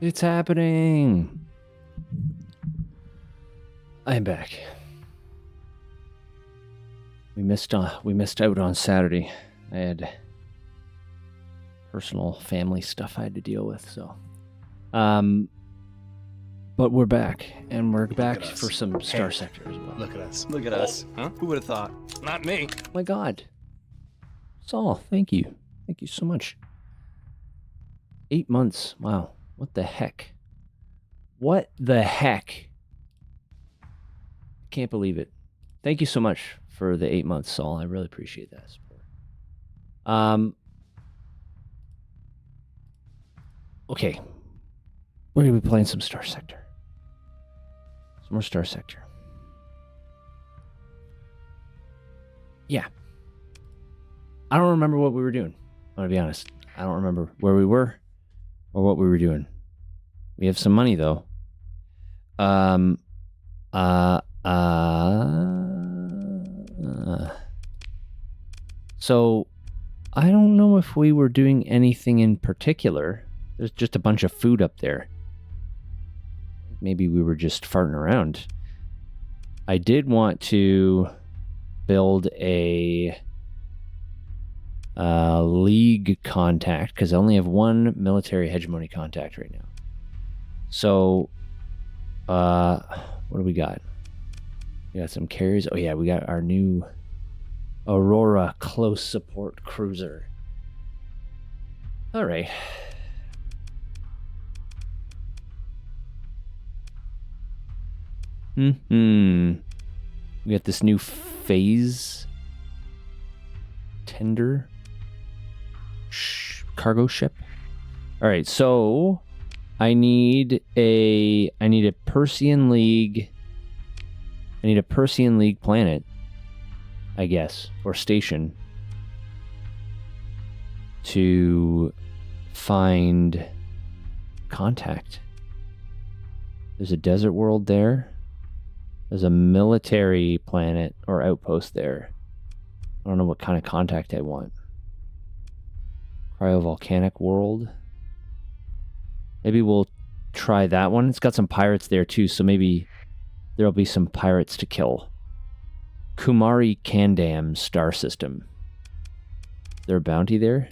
It's happening. I am back. We missed out on Saturday. I had personal family stuff I had to deal with, so but we're back, and we're back for some Star Sector as well. Look at us. Look at us. Huh? Who would have thought? Not me. Oh my God. Saul, thank you. Thank you so much. 8 months. Wow. What the heck? What the heck? Can't believe it. Thank you so much for the 8 months, Saul. I really appreciate that support. Okay. We're going to be playing some Star Sector. Some more Star Sector. Yeah. I don't remember what we were doing. I'm going to be honest. I don't remember where we were or what we were doing. We have some money, though. So, I don't know if we were doing anything in particular. There's just a bunch of food up there. Maybe we were just farting around. I did want to build a league contact, because I only have one military hegemony contact right now. So, what do we got? We got some carriers. Oh yeah, we got our new Aurora close support cruiser. All right. We got this new phase tender cargo ship. All right, so I need a Persean League. I need a Persean League planet, I guess, or station to find contact. There's a desert world there. There's a military planet or outpost there. I don't know what kind of contact I want. Cryovolcanic world. Maybe we'll try that one. It's got some pirates there too, so maybe there'll be some pirates to kill. Kumari Kandam star system. Is there a bounty there?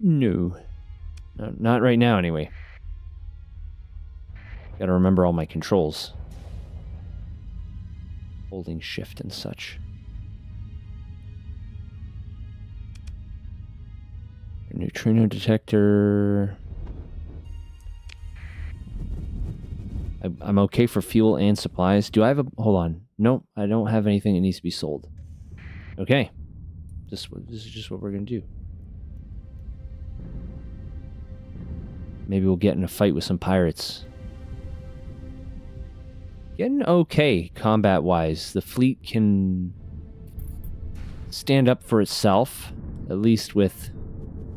No. No, not right now anyway. Gotta remember all my controls. Holding shift and such. A neutrino detector. I'm okay for fuel and supplies. Do I have a... Hold on. Nope, I don't have anything that needs to be sold. Okay. This is just what we're going to do. Maybe we'll get in a fight with some pirates. Getting okay combat-wise. The fleet can stand up for itself, at least with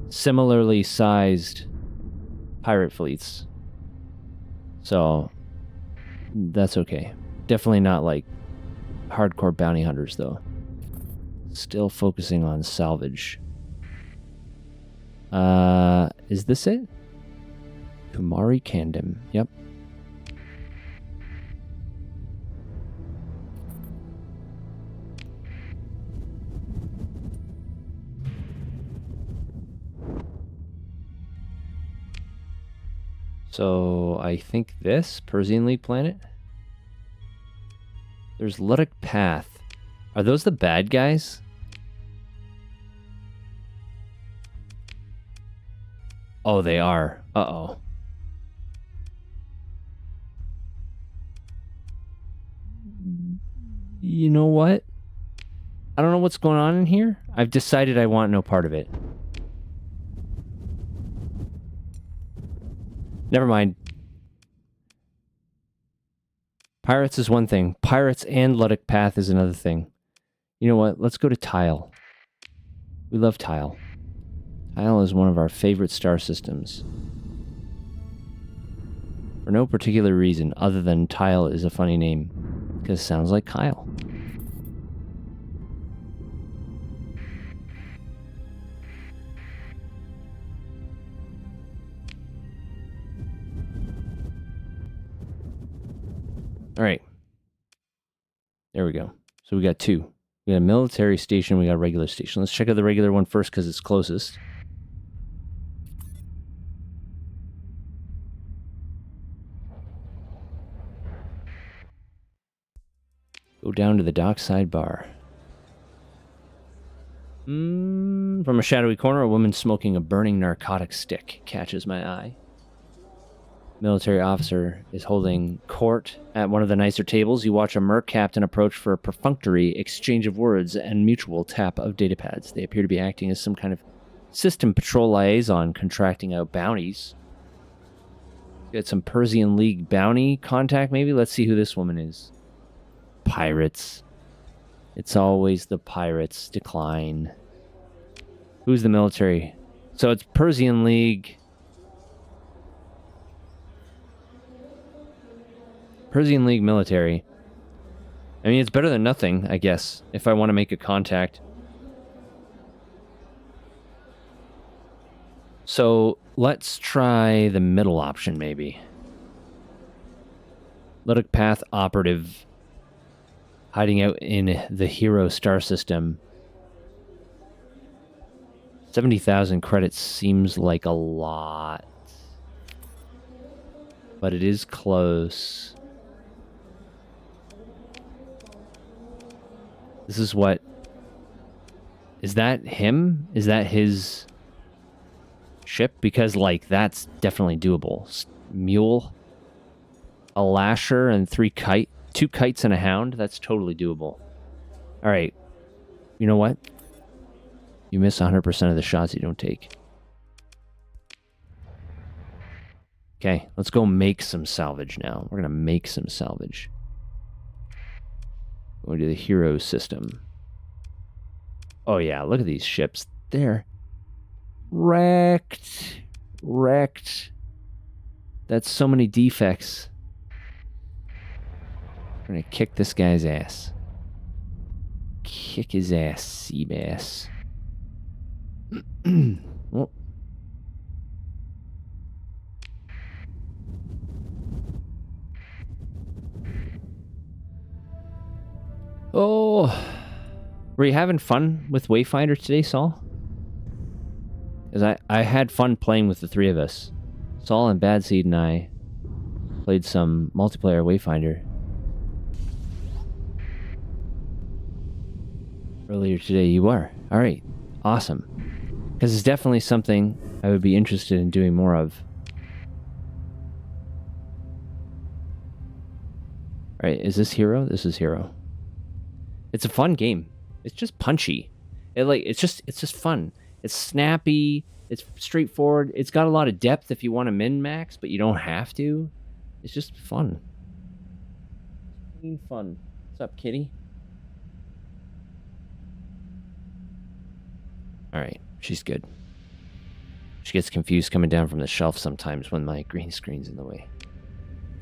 similarly sized pirate fleets. So, that's okay. Definitely not like hardcore bounty hunters, though. Still focusing on salvage. Is this it? Kumari Kandam. Yep. So, I think this, Persian League planet. There's Luddic Path. Are those the bad guys? Oh, they are. Uh-oh. You know what? I don't know what's going on in here. I've decided I want no part of it. Never mind. Pirates is one thing. Pirates and Luddic Path is another thing. You know what? Let's go to Tile. We love Tile. Tile is one of our favorite star systems. For no particular reason other than Tile is a funny name. Because it sounds like Kyle. All right. There we go. So we got two. We got a military station. We got a regular station. Let's check out the regular one first because it's closest. Go down to the dockside bar. From a shadowy corner, a woman smoking a burning narcotic stick catches my eye. Military officer is holding court at one of the nicer tables. You watch a merc captain approach for a perfunctory exchange of words and mutual tap of datapads. They appear to be acting as some kind of system patrol liaison, contracting out bounties. Got some Persian League bounty contact, maybe? Let's see who this woman is. Pirates. It's always the pirates. Decline. Who's the military? So it's Persian League. Persian League military. I mean, it's better than nothing, I guess, if I want to make a contact. So let's try the middle option, maybe. Lytic Path operative hiding out in the Hero star system. 70,000 credits seems like a lot. But it is close. This is what... Is that him? Is that his ship? Because, like, that's definitely doable. Mule, a lasher, and two kites and a hound. That's totally doable. All right. You know what? You miss 100% of the shots you don't take. Okay, let's go make some salvage now. We're going to make some salvage. Going to the hero system. Oh yeah, look at these ships. They're wrecked. Wrecked. That's so many defects. We're going to kick this guy's ass. Kick his ass, sea bass. Well. Oh, were you having fun with Wayfinder today, Saul? Because I had fun playing with the three of us. Saul and Bad Seed and I played some multiplayer Wayfinder earlier today. You were? All right, awesome. Because it's definitely something I would be interested in doing more of. All right, is this Hero? This is Hero. It's a fun game. It's just punchy. It's just fun. It's snappy. It's straightforward. It's got a lot of depth if you want to min-max, but you don't have to. It's just fun. Fun. What's up, kitty? All right, she's good. She gets confused coming down from the shelf sometimes when my green screen's in the way.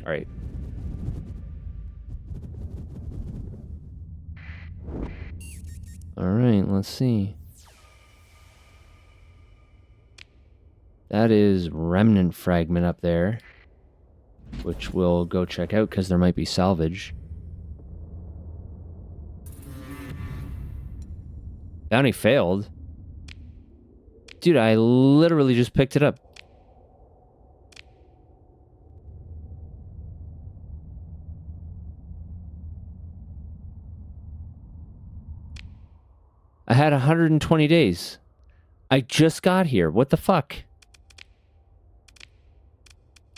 All right. All right, let's see. That is Remnant Fragment up there, which we'll go check out because there might be salvage. Bounty failed. Dude, I literally just picked it up. I had 120 days. I just got here. What the fuck?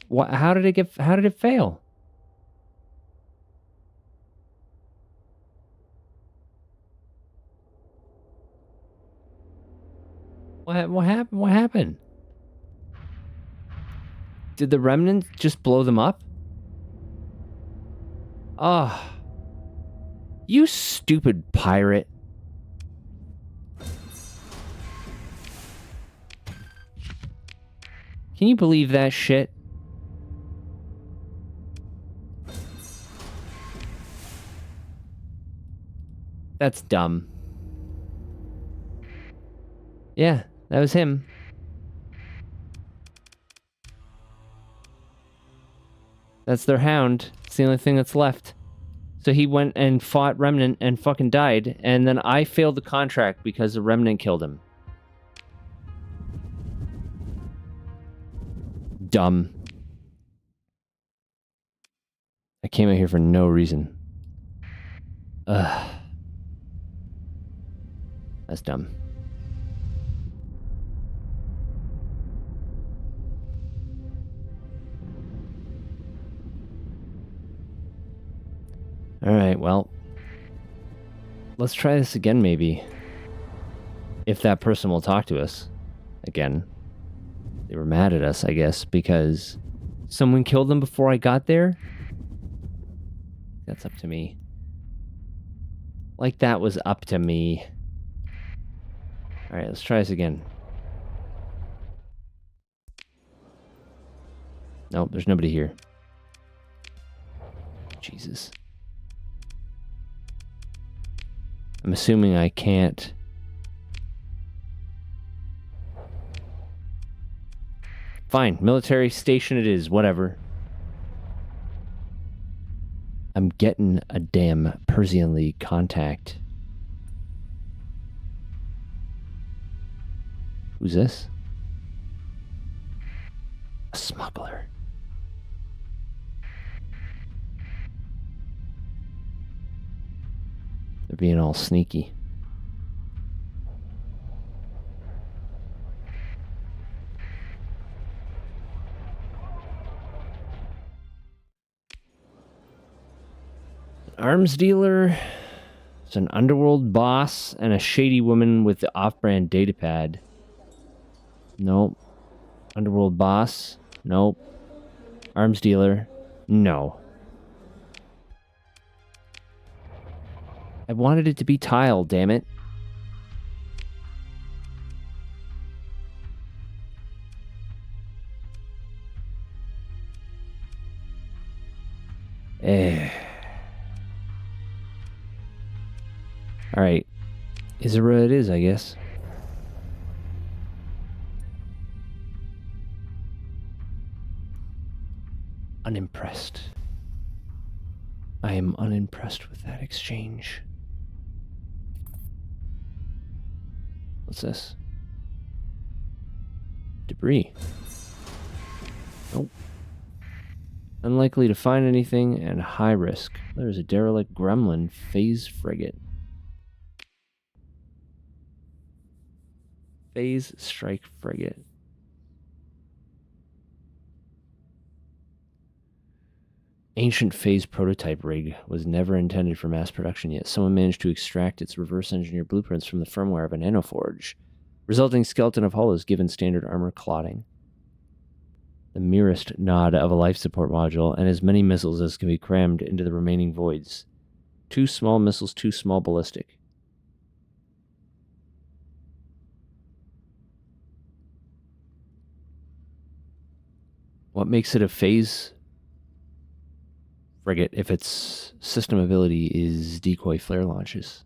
What? How did it fail? What happened? What happened? Did the remnant just blow them up? Ah. Oh, you stupid pirate. Can you believe that shit? That's dumb. Yeah, that was him. That's their hound. It's the only thing that's left. So he went and fought Remnant and fucking died, and then I failed the contract because the Remnant killed him. Dumb. I came out here for no reason. Ugh. That's dumb. Alright, well. Let's try this again, maybe. If that person will talk to us. Again. They were mad at us, I guess, because someone killed them before I got there? That's up to me. Like that was up to me. Alright, let's try this again. Nope, there's nobody here. Jesus. I'm assuming I can't... Fine, military station it is, whatever. I'm getting a damn Persian League contact. Who's this? A smuggler. They're being all sneaky. Arms dealer, it's an underworld boss, and a shady woman with the off-brand datapad. Nope. Underworld boss. Nope. Arms dealer. No. I wanted it to be tile, damn it. Alright. Is it what it is, I guess? Unimpressed. I am unimpressed with that exchange. What's this? Debris. Nope. Unlikely to find anything and high risk. There's a derelict gremlin phase frigate. Phase strike frigate. Ancient phase prototype rig was never intended for mass production yet. Someone managed to extract its reverse engineered blueprints from the firmware of a nanoforge. Resulting skeleton of hull is given standard armor clotting. The merest nod of a life support module and as many missiles as can be crammed into the remaining voids. 2 small missiles, 2 small ballistic. What makes it a phase frigate if its system ability is decoy flare launches?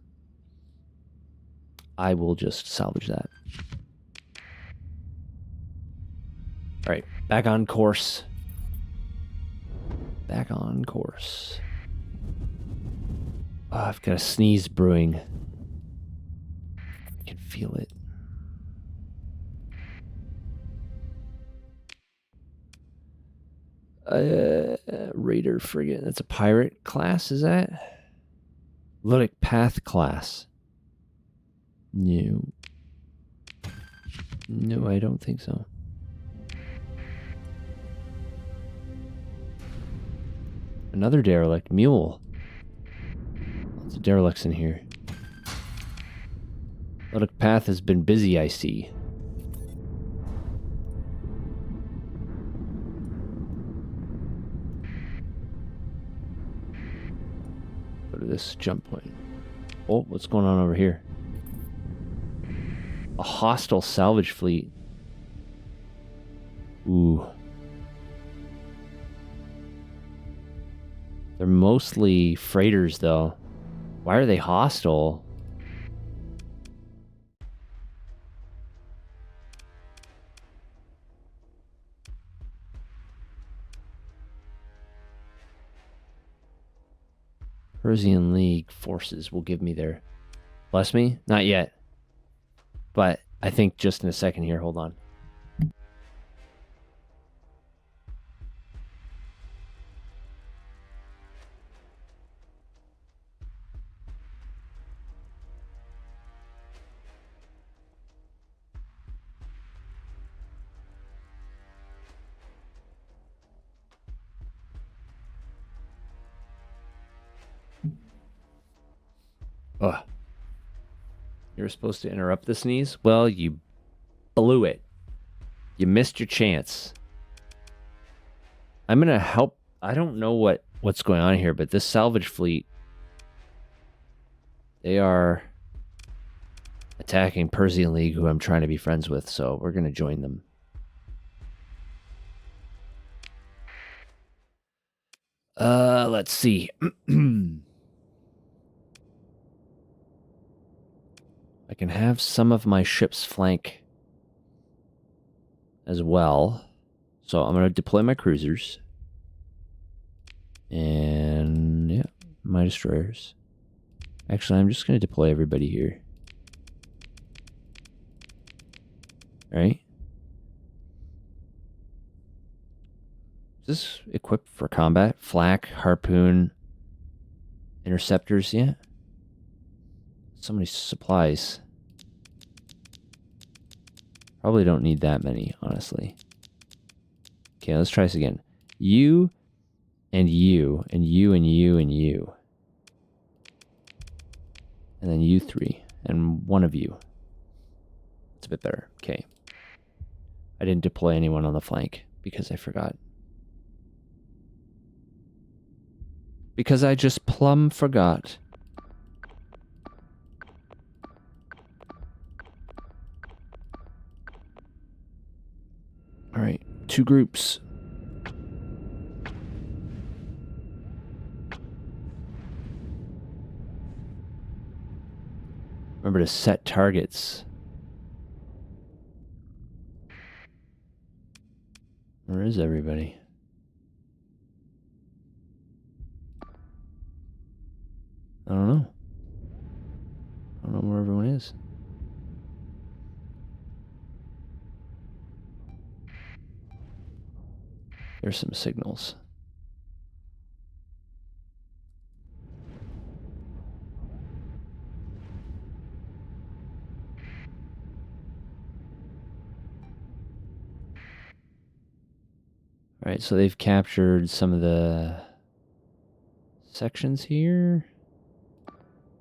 I will just salvage that. Alright, back on course. Back on course. Oh, I've got a sneeze brewing. I can feel it. Raider frigate. That's a pirate class, is that? Ludic Path class. No. No, I don't think so. Another derelict. Mule. Lots of derelicts in here. Ludic Path has been busy, I see. Go to this jump point. Oh, what's going on over here? A hostile salvage fleet. Ooh. They're mostly freighters, though. Why are they hostile? Persian League forces will give me their... Bless me? Not yet. But I think just in a second here. Hold on. Ugh. You were supposed to interrupt the sneeze? Well, you blew it. You missed your chance. I'm going to help. I don't know what's going on here, but this salvage fleet, they are attacking Persian League, who I'm trying to be friends with, so we're going to join them. Let's see. I can have some of my ships flank as well. So I'm going to deploy my cruisers. And, yeah, my destroyers. Actually, I'm just going to deploy everybody here. Alright. Is this equipped for combat? Flak, harpoon, interceptors, yeah. So many supplies. Probably don't need that many, honestly. Okay, let's try this again. You and you and you and you and you. And then you three. And one of you. That's a bit better. Okay. I didn't deploy anyone on the flank because I forgot. Because I just plumb forgot. All right, 2 groups. Remember to set targets. Where is everybody? I don't know. I don't know where everyone is. There's some signals. All right, so they've captured some of the sections here. I'm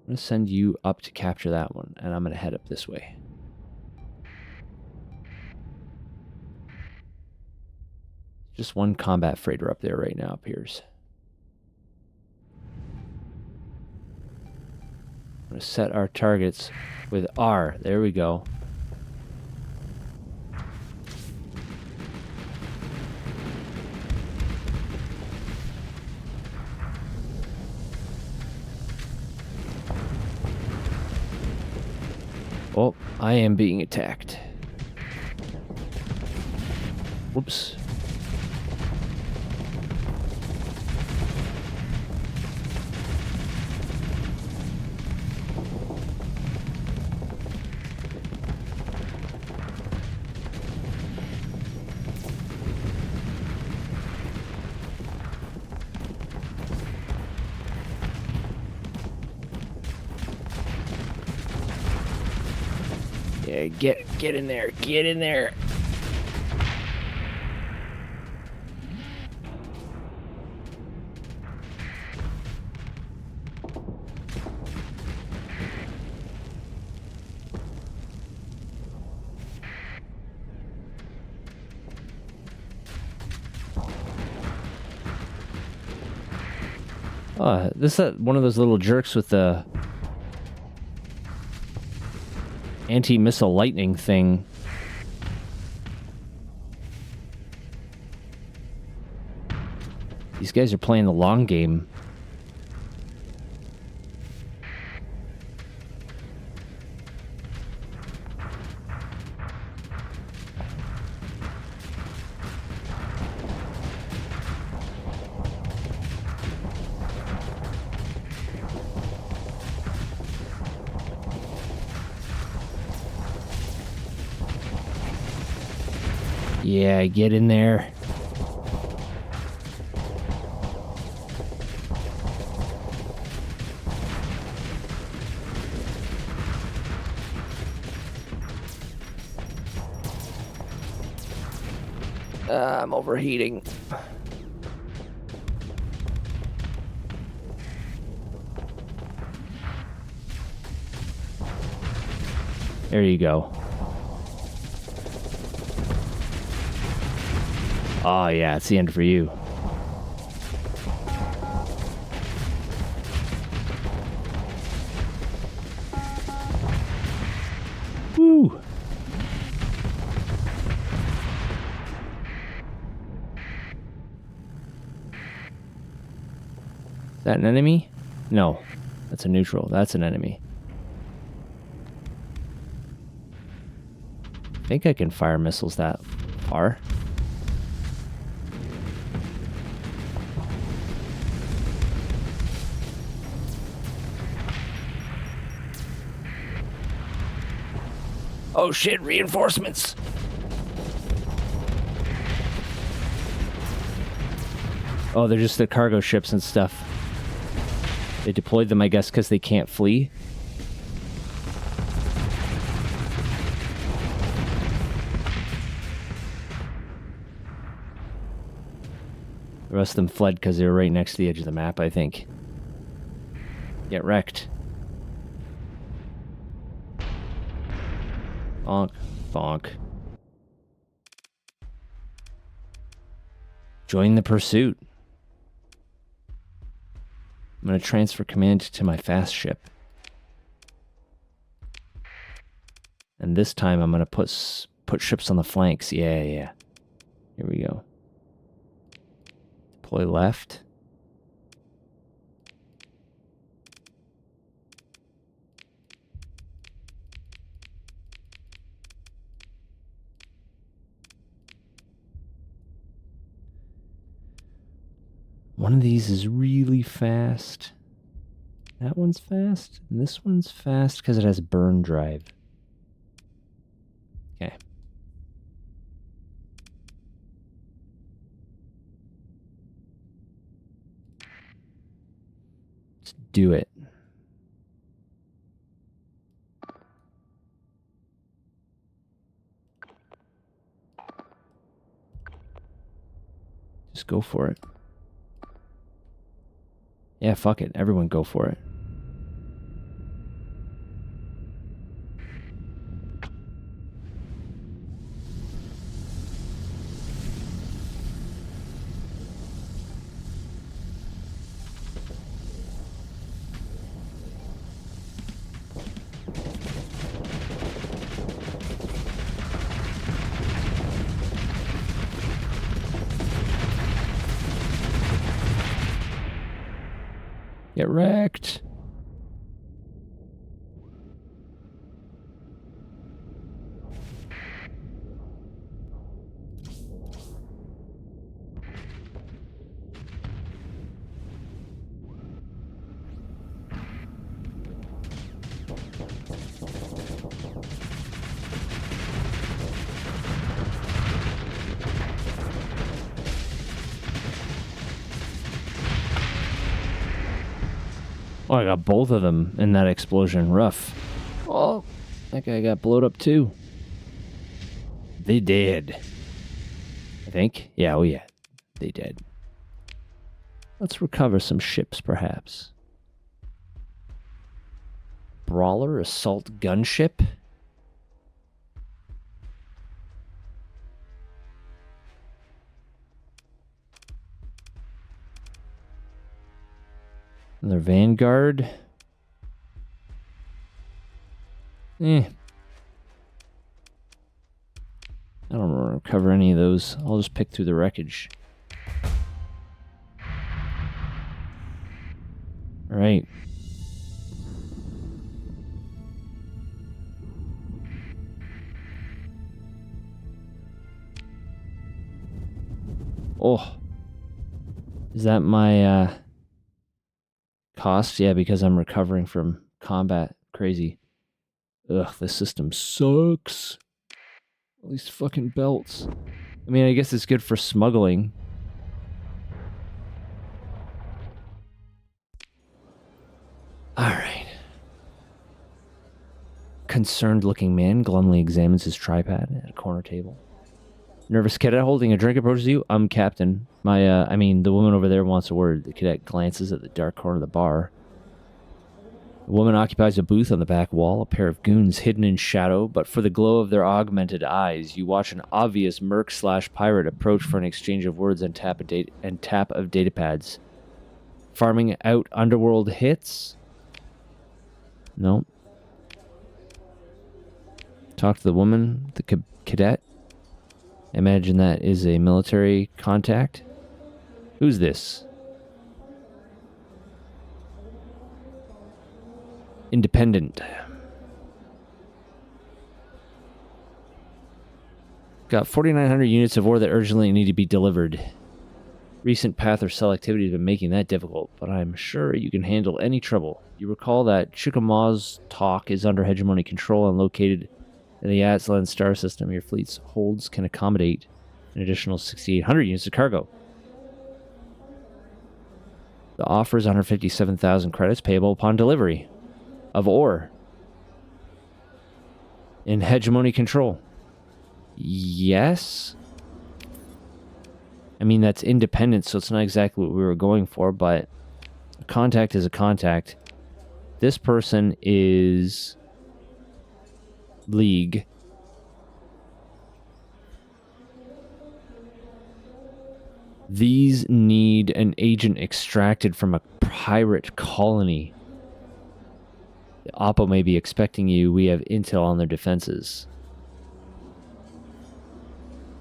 going to send you up to capture that one, and I'm going to head up this way. Just one combat freighter up there right now appears. I'm going to set our targets with R. There we go. Oh, I am being attacked. Whoops. Yeah, get in there. Get in there. This is one of those little jerks with the anti-missile lightning thing. These guys are playing the long game. Yeah, get in there. I'm overheating. There you go. Oh, yeah, it's the end for you. Woo! Is that an enemy? No, that's a neutral. That's an enemy. I think I can fire missiles that far. Oh shit, reinforcements! Oh, they're just the cargo ships and stuff. They deployed them, I guess, because they can't flee. The rest of them fled because they were right next to the edge of the map, I think. Get wrecked. Bonk. Bonk. Join the pursuit. I'm going to transfer command to my fast ship. And this time I'm going to put ships on the flanks. Yeah. Here we go. Deploy left. One of these is really fast. That one's fast. And this one's fast because it has burn drive. Okay. Let's do it. Just go for it. Yeah, fuck it. Everyone go for it. Get wrecked. Oh, I got both of them in that explosion. Rough. Oh, that guy got blowed up too. They did. I think. Yeah, oh yeah. They did. Let's recover some ships, perhaps. Brawler assault gunship. Another Vanguard. I don't want to recover any of those. I'll just pick through the wreckage. All right. Oh. Is that my cost? Yeah, because I'm recovering from combat. Crazy. Ugh, this system sucks. All these fucking belts. I mean, I guess it's good for smuggling. All right. Concerned-looking man glumly examines his tripod at a corner table. Nervous cadet holding a drink approaches you. I'm captain. The woman over there wants a word. The cadet glances at the dark corner of the bar. The woman occupies a booth on the back wall, a pair of goons hidden in shadow, but for the glow of their augmented eyes, you watch an obvious merc/pirate approach for an exchange of words and tap of data pads. Farming out underworld hits? No. Talk to the woman, the cadet. Imagine that is a military contact. Who's this? Independent. Got 4,900 units of ore that urgently need to be delivered. Recent path or cell activity has been making that difficult, but I'm sure you can handle any trouble. You recall that Chickamauga's talk is under hegemony control and located in the Aztlan star system. Your fleet's holds can accommodate an additional 6,800 units of cargo. The offer is 157,000 credits payable upon delivery of ore in hegemony control. Yes. I mean, that's independent, so it's not exactly what we were going for, but a contact is a contact. This person is League. These need an agent extracted from a pirate colony. The Oppo may be expecting you. We have intel on their defenses.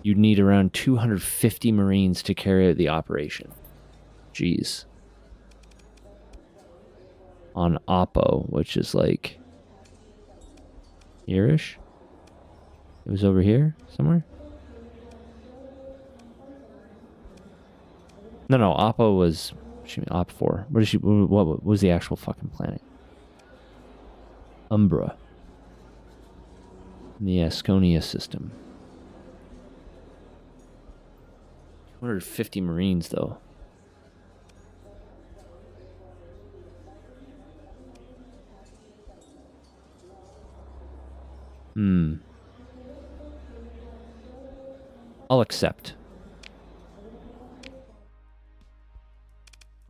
You'd need around 250 Marines to carry out the operation. Jeez. On Oppo, which is like here-ish? It was over here somewhere? No, Oppo was Op4. What was the actual fucking planet? Umbra. In the Asconia system. 250 Marines, though. I'll accept.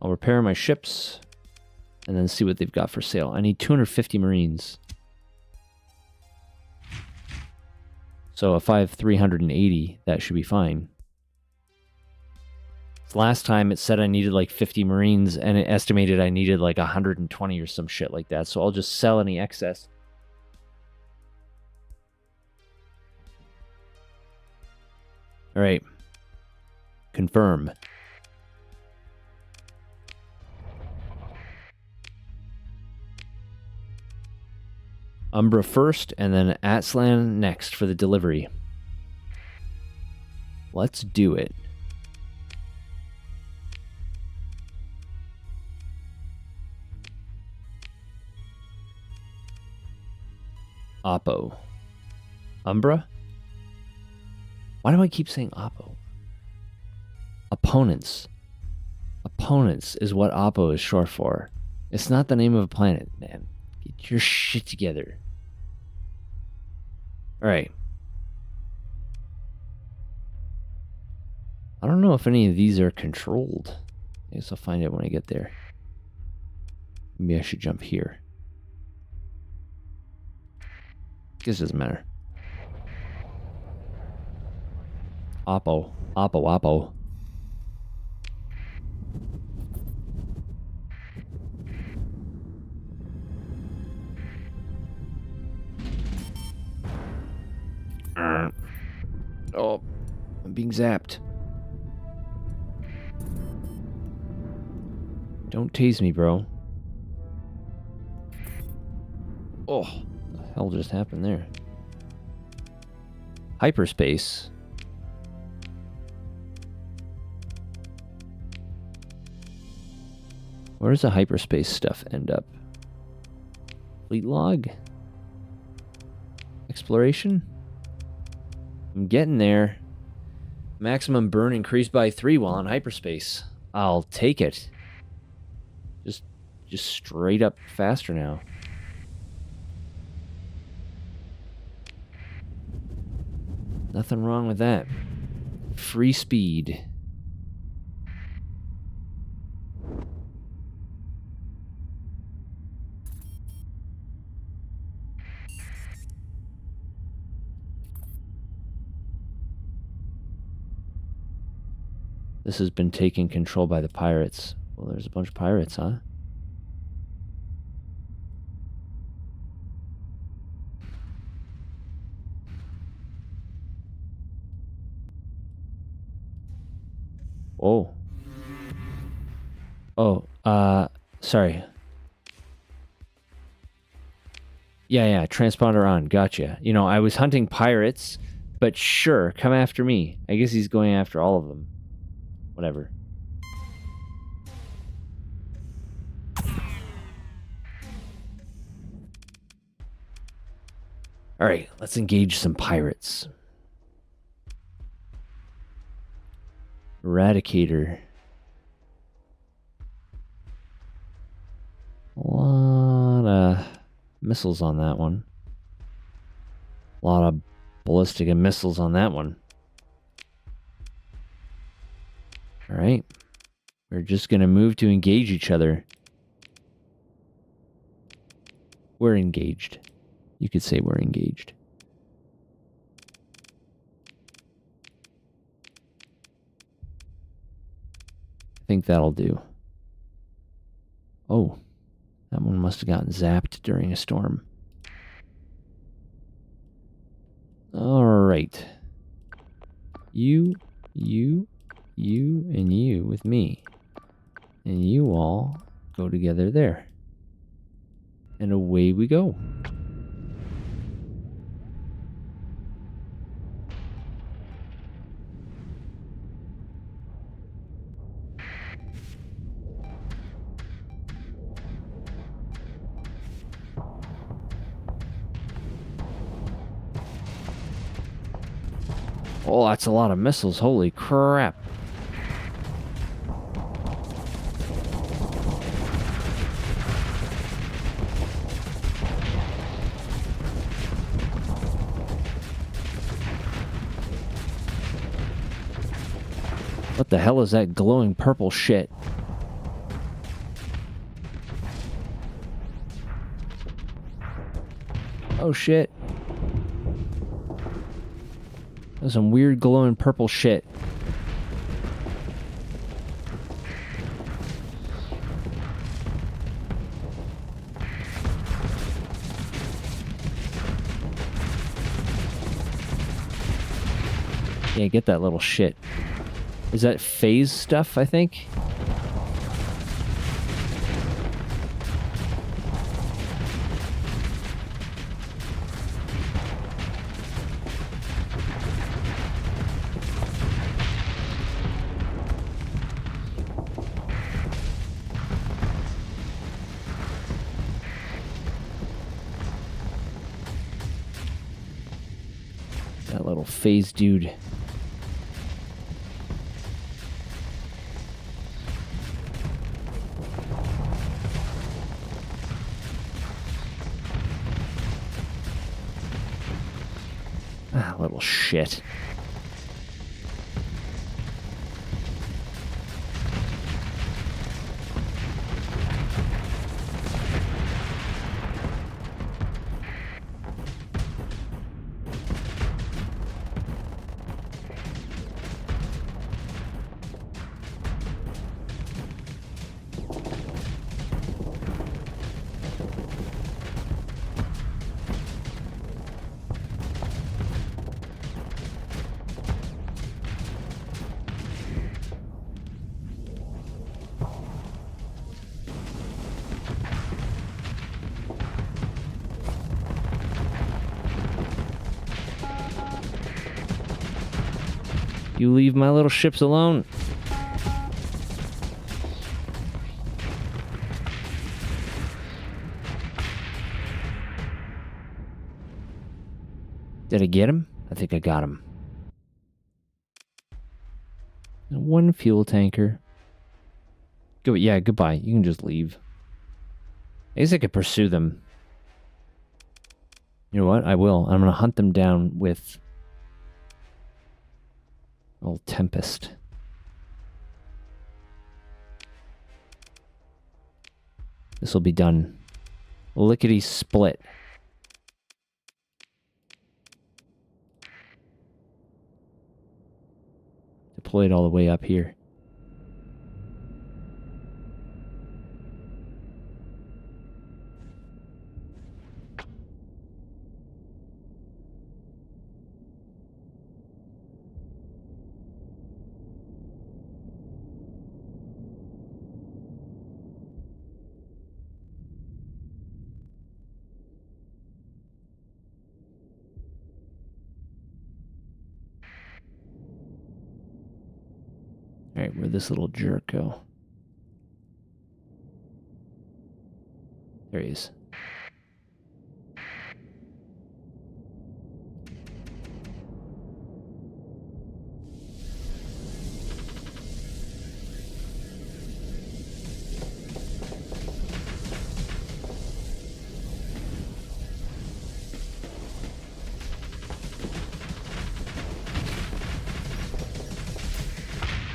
I'll repair my ships and then see what they've got for sale. I need 250 Marines. So if I have 380, that should be fine. Last time it said I needed like 50 Marines and it estimated I needed like 120 or some shit like that. So I'll just sell any excess. All right. Confirm. Umbra first, and then Aztlan next for the delivery. Let's do it. Oppo. Umbra? Why do I keep saying Oppo? Opponents. Opponents is what Oppo is short for. It's not the name of a planet, man. Get your shit together. Alright. I don't know if any of these are controlled. I guess I'll find out when I get there. Maybe I should jump here. This doesn't matter. Oppo. Oppo. Oh, I'm being zapped. Don't tase me, bro. Oh, what the hell just happened there? Hyperspace. Where does the hyperspace stuff end up? Fleet log? Exploration? I'm getting there. Maximum burn increased by 3 while in hyperspace. I'll take it. Just straight up faster now. Nothing wrong with that. Free speed. This has been taken control by the pirates. Well, there's a bunch of pirates, huh? Oh. Oh, sorry. Yeah, transponder on. Gotcha. You know, I was hunting pirates, but sure, come after me. I guess he's going after all of them. Whatever. All right, let's engage some pirates. Eradicator. A lot of missiles on that one. A lot of ballistic and missiles on that one. All right. We're just going to move to engage each other. We're engaged. You could say we're engaged. I think that'll do. Oh, that one must have gotten zapped during a storm. All right. You, and you with me. And you all go together there. And away we go. Oh, that's a lot of missiles. Holy crap. What the hell is that glowing purple shit? Oh shit. There's some weird glowing purple shit. Yeah, get that little shit. Is that phase stuff, I think? That little phase dude. Ah, little shit. You leave my little ships alone. Did I get him? I think I got him. One fuel tanker. Go. Yeah, goodbye. You can just leave. I guess I could pursue them. You know what? I will. I'm going to hunt them down with old Tempest. This will be done. Lickety split. Deployed all the way up here. Alright, where'd this little jerk go? There he is.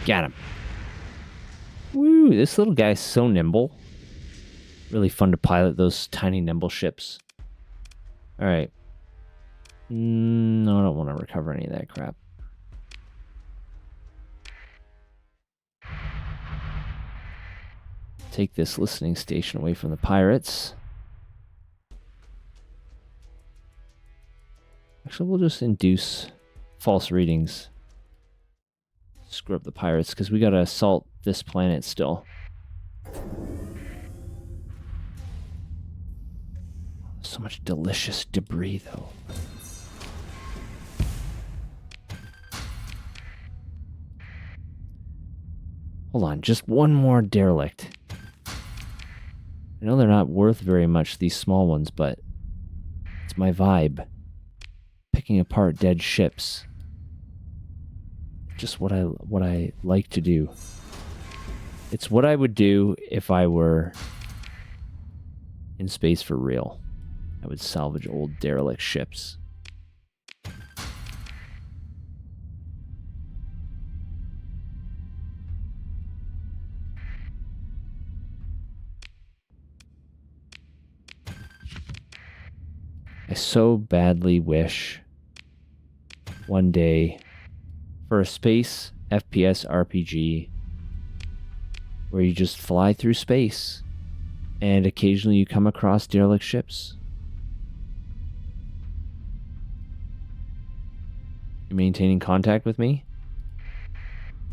Got him. Woo, this little guy's so nimble. Really fun to pilot those tiny nimble ships. Alright. No, I don't want to recover any of that crap. Take this listening station away from the pirates. Actually, we'll just induce false readings. Screw up the pirates, because we gotta assault this planet still. So much delicious debris, though. Hold on, just one more derelict. I know they're not worth very much, these small ones, but it's my vibe. Picking apart dead ships. Just what I like to do. It's what I would do if I were in space for real. I would salvage old derelict ships. I so badly wish one day for a space FPS RPG where you just fly through space and occasionally you come across derelict ships. You maintaining contact with me?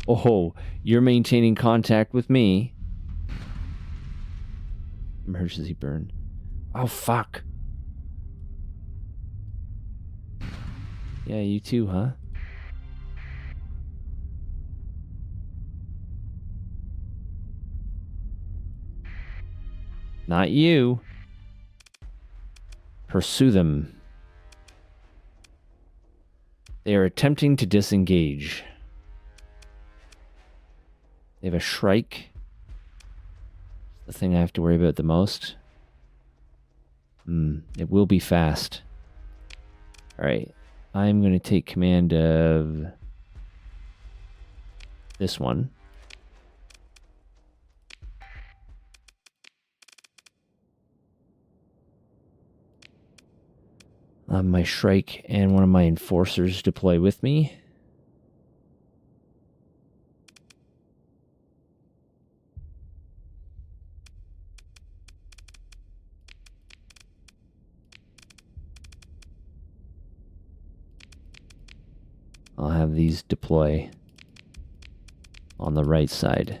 Oh, you're maintaining contact with me. Emergency burn. Oh, fuck. Yeah, you too, huh? Not you. Pursue them. They are attempting to disengage. They have a Shrike. The thing I have to worry about the most. It will be fast. Alright. I'm going to take command of this one. My Shrike and one of my enforcers deploy with me. I'll have these deploy on the right side.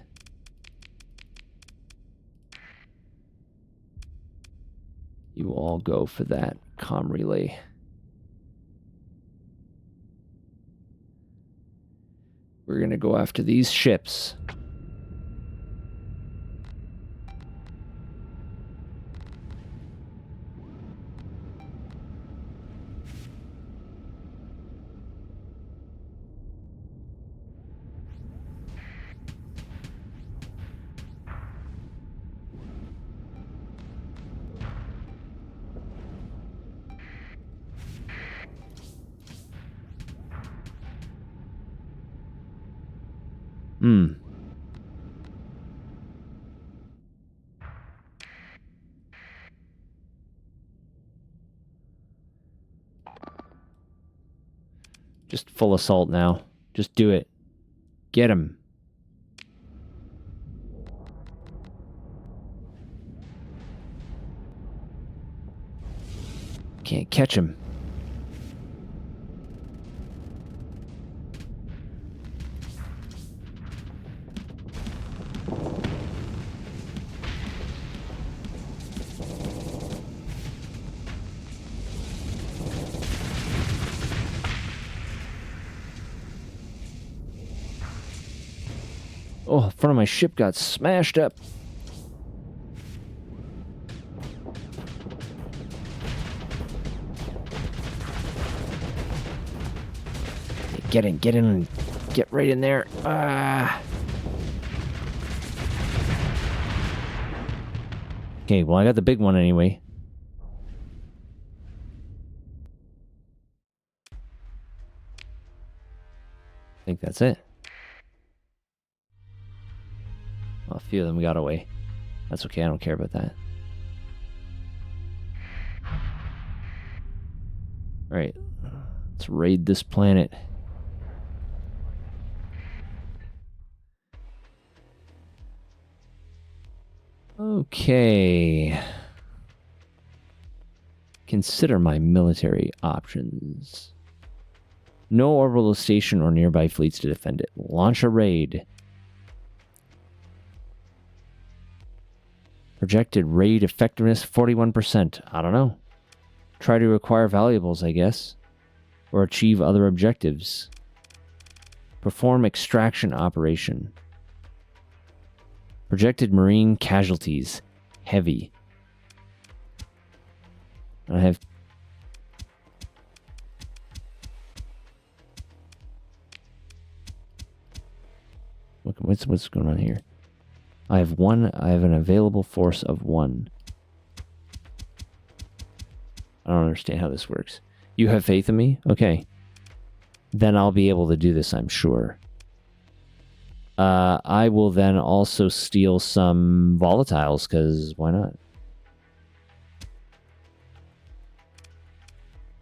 You all go for that comm relay. We're going to go after these ships. Just full assault now. Just do it. Get him. Can't catch him. Oh, the front of my ship got smashed up. Get in, get right in there. Okay, well, I got the big one anyway. I think that's it. Well, a few of them got away. That's okay, I don't care about that. Alright, let's raid this planet. Okay. Consider my military options. No orbital station or nearby fleets to defend it. Launch a raid. Projected raid effectiveness 41%. I don't know. Try to acquire valuables, I guess. Or achieve other objectives. Perform extraction operation. Projected marine casualties. Heavy. I have... What's going on here? I have an available force of 1. I don't understand how this works. You have faith in me? Okay. Then I'll be able to do this, I'm sure. I will then also steal some volatiles, because why not?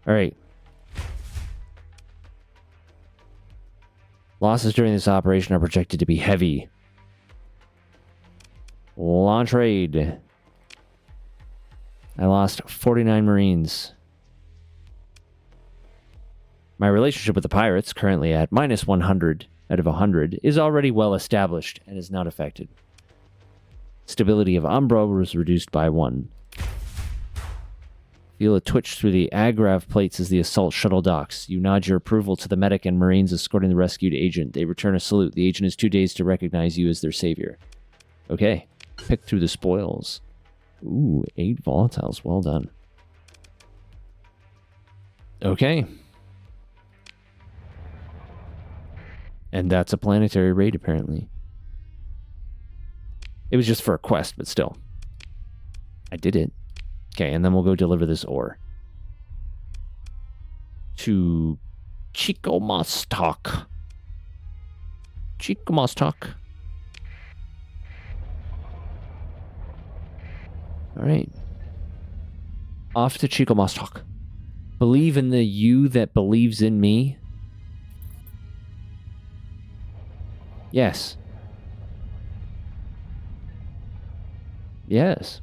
Alright. Losses during this operation are projected to be heavy. Launch raid. I lost 49 Marines. My relationship with the pirates, currently at minus 100 out of 100, is already well established and is not affected. Stability of Umbra was reduced by 1. Feel a twitch through the agrav plates as the assault shuttle docks. You nod your approval to the medic and Marines escorting the rescued agent. They return a salute. The agent is too dazed to recognize you as their savior. Okay. Pick through the spoils. Ooh, 8 volatiles. Well done. Okay. And that's a planetary raid, apparently. It was just for a quest, but still. I did it. Okay, and then we'll go deliver this ore. To Chicomostok. Chicomostok. Alright. Off to Chicomostok. Believe in the you that believes in me. Yes. Yes.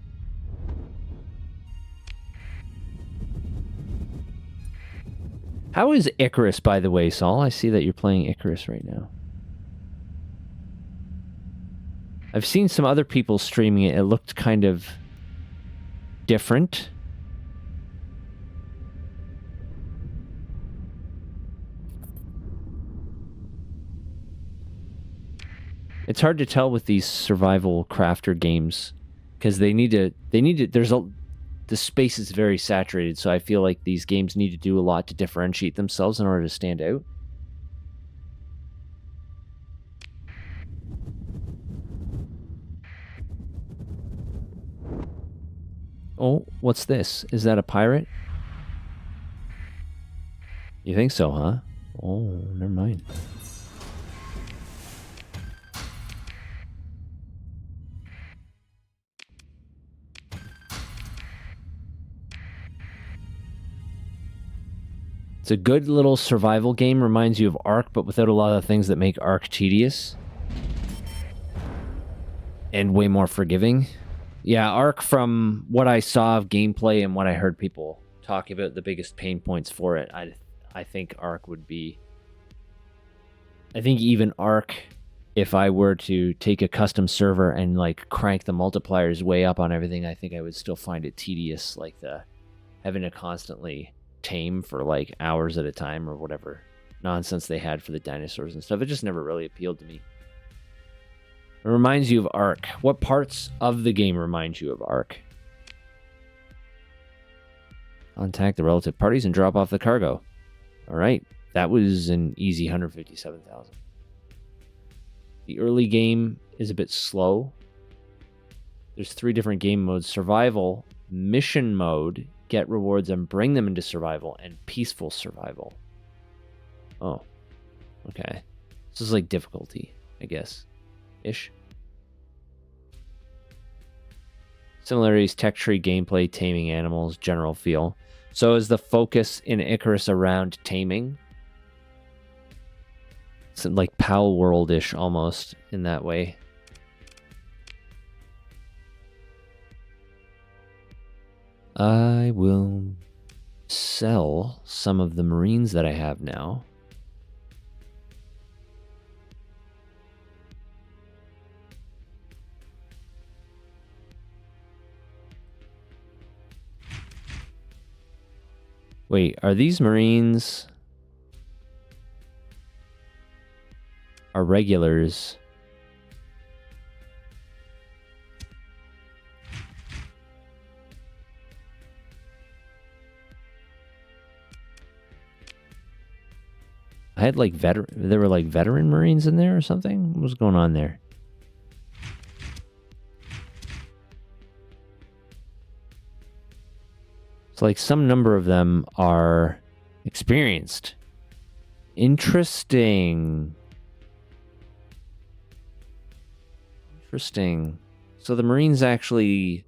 How is Icarus, by the way, Saul? I see that you're playing Icarus right now. I've seen some other people streaming it. It looked kind of different. It's hard to tell with these survival crafter games because they need to the space is very saturated, so I feel like these games need to do a lot to differentiate themselves in order to stand out. Oh, what's this? Is that a pirate? You think so, huh? Oh, never mind. It's a good little survival game. Reminds you of Ark, but without a lot of things that make Ark tedious. And way more forgiving. Yeah, Ark, from what I saw of gameplay and what I heard people talk about, the biggest pain points for it, I think Ark would be... I think even Ark, if I were to take a custom server and like crank the multipliers way up on everything, I think I would still find it tedious, like the having to constantly tame for like hours at a time or whatever nonsense they had for the dinosaurs and stuff. It just never really appealed to me. It reminds you of Ark. What parts of the game remind you of Ark? Contact the relative parties and drop off the cargo. All right. That was an easy 157,000. The early game is a bit slow. There's 3 different game modes: survival, mission mode, get rewards and bring them into survival, and peaceful survival. Oh, okay. This is like difficulty, I guess. Ish. Similarities: tech tree, gameplay, taming animals, general feel. So is the focus in Icarus around taming? It's like Pal World-ish almost in that way. I will sell some of the Marines that I have now. Wait, are these Marines... are regulars? I had like there were like veteran Marines in there or something? What was going on there? It's like some number of them are experienced. Interesting. Interesting. So the Marines actually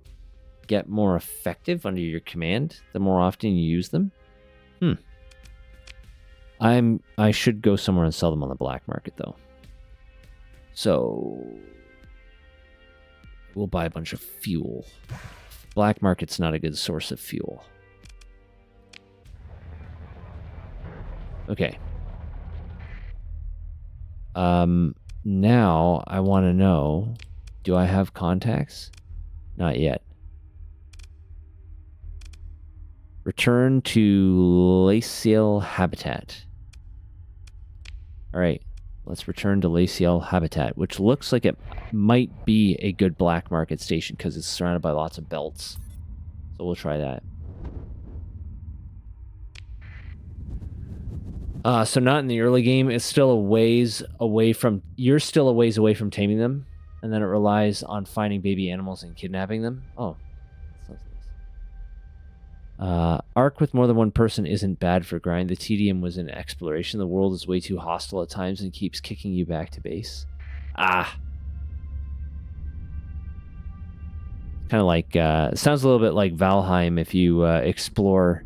get more effective under your command the more often you use them? I should go somewhere and sell them on the black market though. So we'll buy a bunch of fuel. Black market's not a good source of fuel. Okay. Now I want to know, do I have contacts? Not yet. Return to Lacial Habitat. All right, let's return to Lacial Habitat, which looks like it might be a good black market station because it's surrounded by lots of belts. So we'll try that. So not in the early game. It's still a ways away from... You're still a ways away from taming them, and then it relies on finding baby animals and kidnapping them. Oh, that sounds nice. Ark with more than one person isn't bad for grind. The tedium was in exploration. The world is way too hostile at times and keeps kicking you back to base. Ah. Kind of like... it sounds a little bit like Valheim if you explore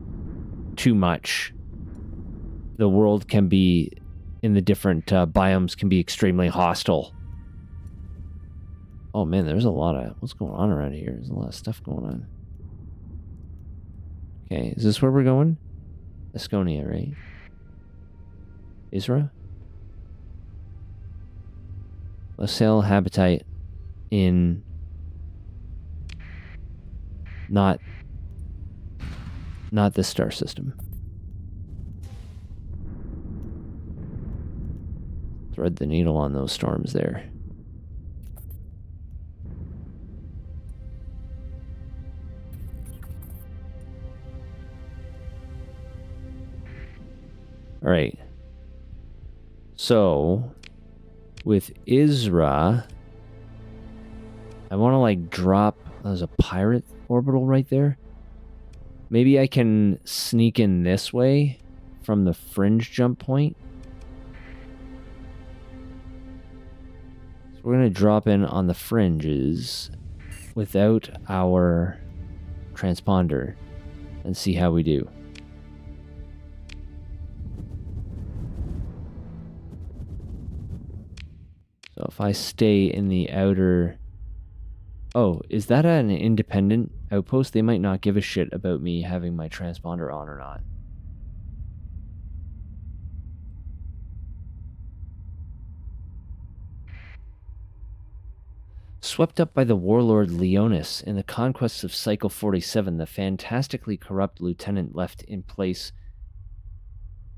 too much. The world can be, in the different biomes, can be extremely hostile. Oh man, there's a lot of... What's going on around here? There's a lot of stuff going on. Okay, is this where we're going? Asconia, right? Isra? Lacial Habitat in... Not this star system. Thread the needle on those storms there. All right. So, with Isra, I want to like drop... There's a pirate orbital right there. Maybe I can sneak in this way from the fringe jump point. So we're going to drop in on the fringes without our transponder and see how we do. if I stay in the outer... Oh, is that an independent outpost? They might not give a shit about me having my transponder on or not. Swept up by the warlord Leonis in the conquests of Cycle 47, the fantastically corrupt lieutenant left in place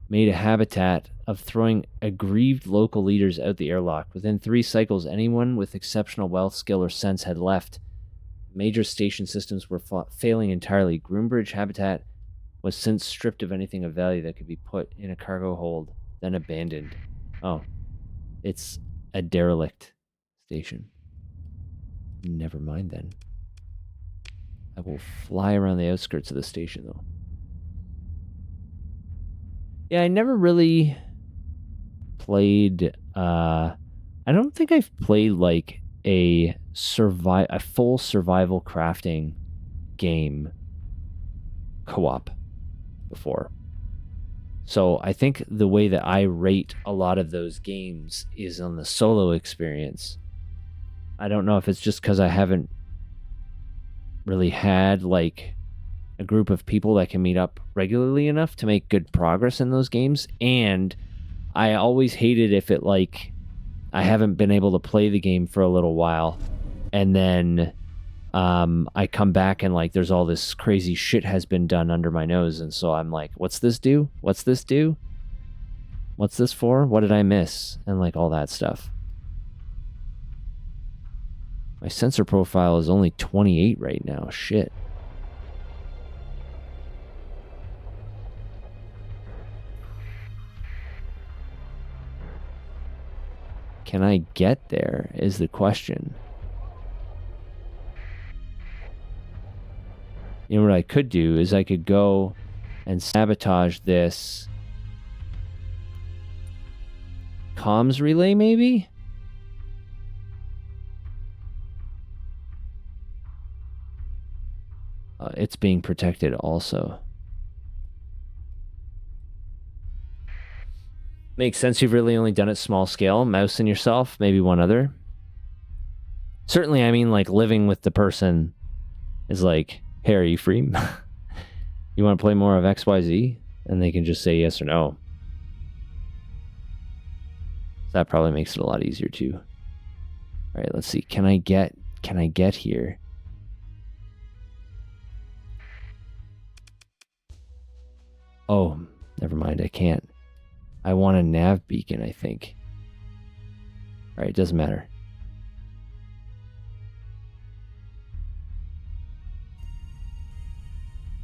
made a habitat of throwing aggrieved local leaders out the airlock. Within 3 cycles, anyone with exceptional wealth, skill, or sense had left. Major station systems were failing entirely. Groombridge habitat was since stripped of anything of value that could be put in a cargo hold, then abandoned. Oh, it's a derelict station. Never mind then. I will fly around the outskirts of the station, though. Yeah, I never really played... I don't think I've played, like, a full survival crafting game co-op before. So I think the way that I rate a lot of those games is on the solo experience. I don't know if it's just because I haven't really had, like, a group of people that can meet up regularly enough to make good progress in those games. And I always hated if it, like, I haven't been able to play the game for a little while, and then I come back and, like, there's all this crazy shit has been done under my nose, and so I'm like, what's this do? What's this do? What's this for? What did I miss? And, like, all that stuff. My sensor profile is only 28 right now. Shit. Can I get there is the question. You know what I could do is I could go and sabotage this comms relay, maybe? It's being protected also. Makes sense. You've really only done it small scale. Mouse and yourself, maybe one other. Certainly, I mean, like, living with the person is like, hey, are you free? You want to play more of XYZ? And they can just say yes or no. That probably makes it a lot easier too. All right, let's see. Can I get here? Oh, never mind. I can't. I want a nav beacon, I think. All right, it doesn't matter.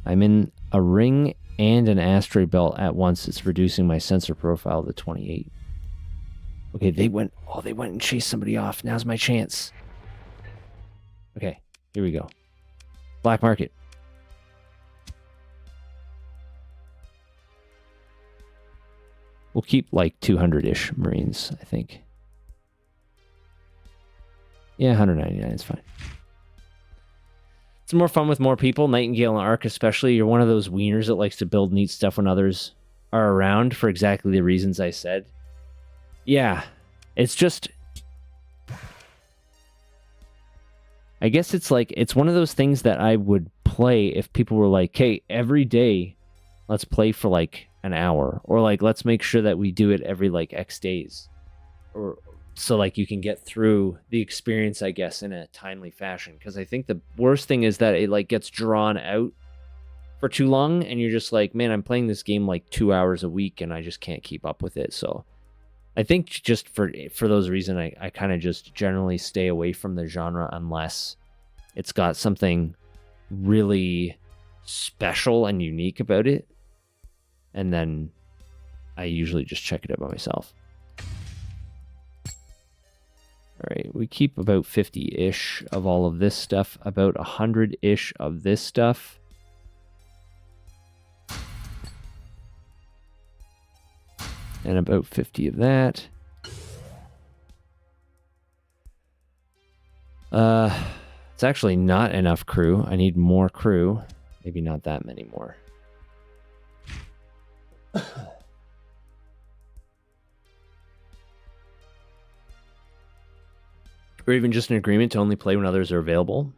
I'm in a ring and an asteroid belt at once. It's reducing my sensor profile to 28. Okay, they went and chased somebody off. Now's my chance. Okay, here we go. Black market. We'll keep like 200-ish Marines, I think. Yeah, 199 is fine. It's more fun with more people. Nightingale and Ark especially. You're one of those wieners that likes to build neat stuff when others are around for exactly the reasons I said. Yeah, it's just... I guess it's like, it's one of those things that I would play if people were like, hey, every day, let's play for like an hour. Or like, let's make sure that we do it every like X days. Or so like you can get through the experience, I guess, in a timely fashion. Because I think the worst thing is that it like gets drawn out for too long. And you're just like, man, I'm playing this game like 2 hours a week and I just can't keep up with it. So I think just for those reasons, I kind of just generally stay away from the genre unless it's got something really special and unique about it. And then I usually just check it out by myself. All right, we keep about 50-ish of all of this stuff, about 100-ish of this stuff. And about 50 of that. It's actually not enough crew. I need more crew. Maybe not that many more. or even just an agreement to only play when others are available.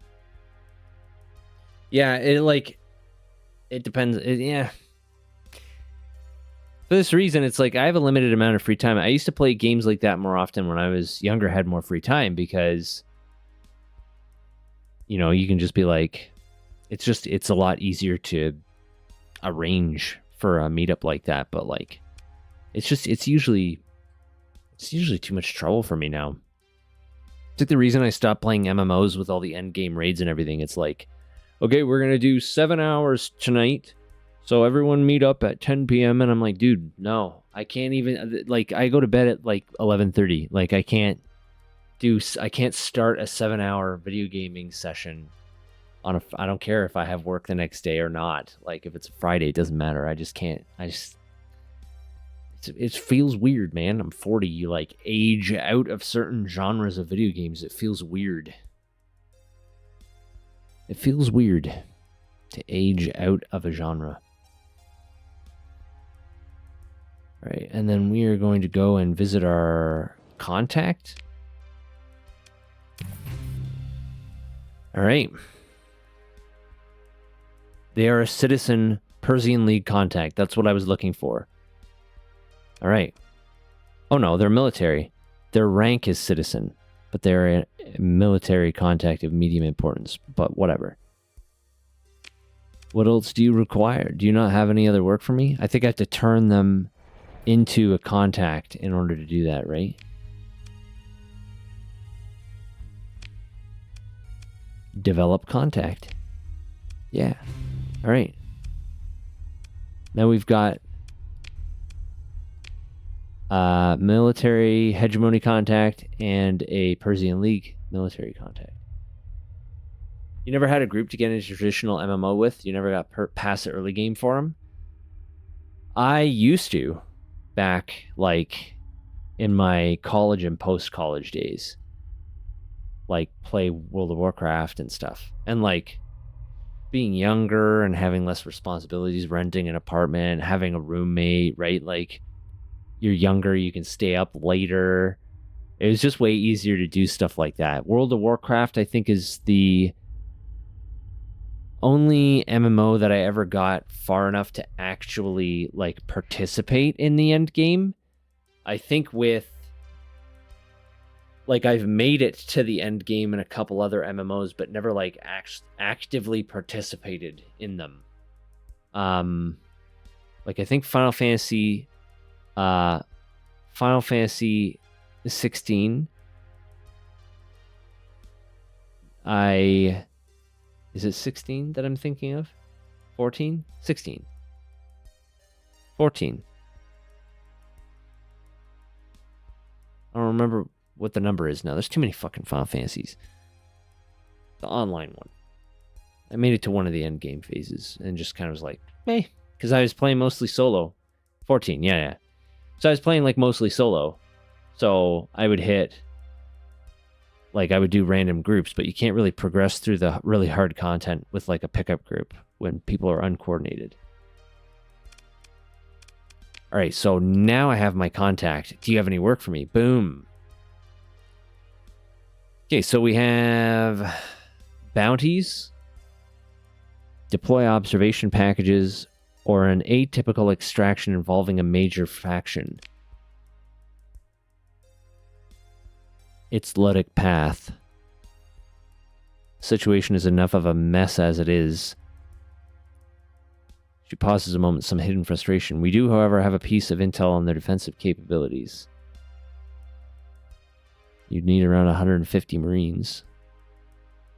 Yeah, it depends. Yeah. For this reason, it's like I have a limited amount of free time. I used to play games like that more often when I was younger, had more free time, because, you know, you can just be like, it's a lot easier to arrange for a meetup like that. But like, it's usually too much trouble for me now. It's like the reason I stopped playing MMOs with all the end game raids and everything. It's like, okay, we're going to do 7 hours tonight. So everyone meet up at 10 p.m. And I'm like, dude, no, I can't even, like, I go to bed at like 11:30. Like, I can't start a 7-hour video gaming session I don't care if I have work the next day or not. Like, if it's a Friday, it doesn't matter. I just can't. It feels weird, man. I'm 40. You like age out of certain genres of video games. It feels weird. It feels weird to age out of a genre. All right, and then we are going to go and visit our contact. All right. They are a citizen Persian League contact. That's what I was looking for. All right. Oh no, they're military. Their rank is citizen, but they're a military contact of medium importance. But whatever. What else do you require? Do you not have any other work for me? I think I have to turn them into a contact in order to do that, right? Develop contact. Yeah. All right. Now we've got military hegemony contact and a Persian League military contact. You never had a group to get into traditional MMO with? You never got past the early game for them? I used to, back like in my college and post-college days. Like play World of Warcraft and stuff. And like being younger and having less responsibilities, renting an apartment, having a roommate, right? Like, you're younger, you can stay up later. It was just way easier to do stuff like that. World of Warcraft, I think, is the only MMO that I ever got far enough to actually like participate in the end game. I think with like I've made it to the end game in a couple other MMOs, but never like actively participated in them. Like I think Final Fantasy 16. Is it 16 that I'm thinking of? 14? 16. 14. I don't remember what the number is now. There's too many fucking Final Fantasies. The online one. I made it to one of the end game phases and just kind of was like, hey, because I was playing mostly solo. 14, yeah. So I was playing like mostly solo. So I would hit, like I would do random groups, but you can't really progress through the really hard content with like a pickup group when people are uncoordinated. All right, so now I have my contact. Do you have any work for me? Boom. Okay, so we have bounties, deploy observation packages, or an atypical extraction involving a major faction. It's Ludic path. Situation is enough of a mess as it is. She pauses a moment, some hidden frustration. We do, however, have a piece of intel on their defensive capabilities. You'd need around 150 Marines.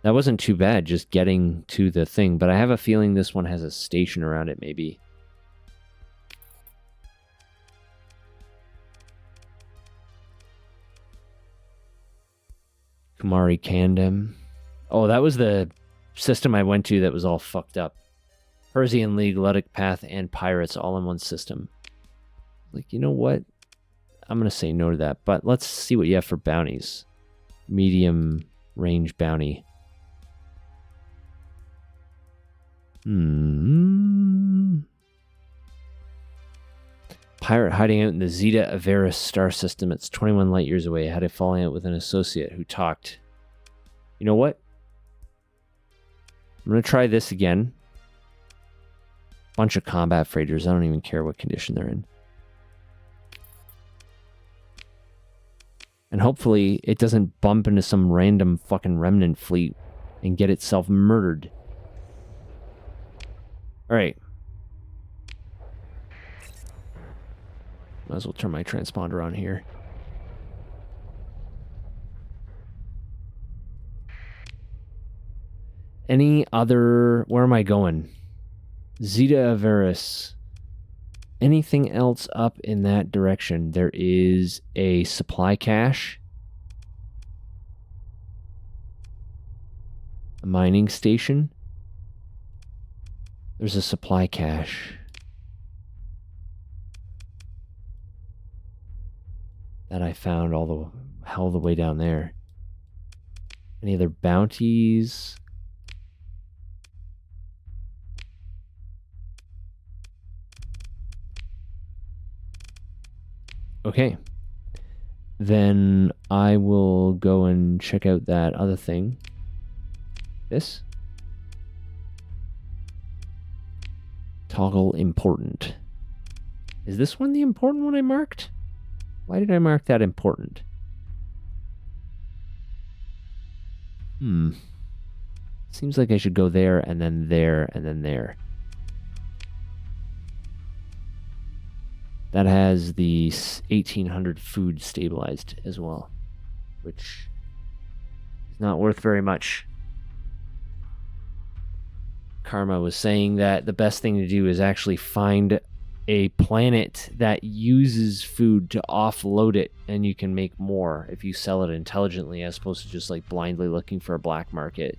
That wasn't too bad, just getting to the thing, but I have a feeling this one has a station around it, maybe. Kumari Kandem. Oh, that was the system I went to that was all fucked up. Persian League, Ludic Path, and Pirates all in one system. Like, you know what? I'm going to say no to that, but let's see what you have for bounties. Medium range bounty. pirate hiding out in the Zeta Averis star system. It's 21 light years away. I had a falling out with an associate who talked. You know what? I'm going to try this again. Bunch of combat freighters. I don't even care what condition they're in. And hopefully it doesn't bump into some random fucking remnant fleet and get itself murdered. Alright. Might as well turn my transponder on here. Any other... Where am I going? Zeta Averis. Anything else up in that direction? There is a supply cache. A mining station. There's a supply cache. That I found all the hell the way down there. Any other bounties? Okay. Then I will go and check out that other thing. This. Toggle important. Is this one the important one I marked? Why did I mark that important? Seems like I should go there and then there and then there. That has the 1800 food stabilized as well, which is not worth very much. Karma was saying that the best thing to do is actually find a planet that uses food to offload it, and you can make more if you sell it intelligently as opposed to just like blindly looking for a black market.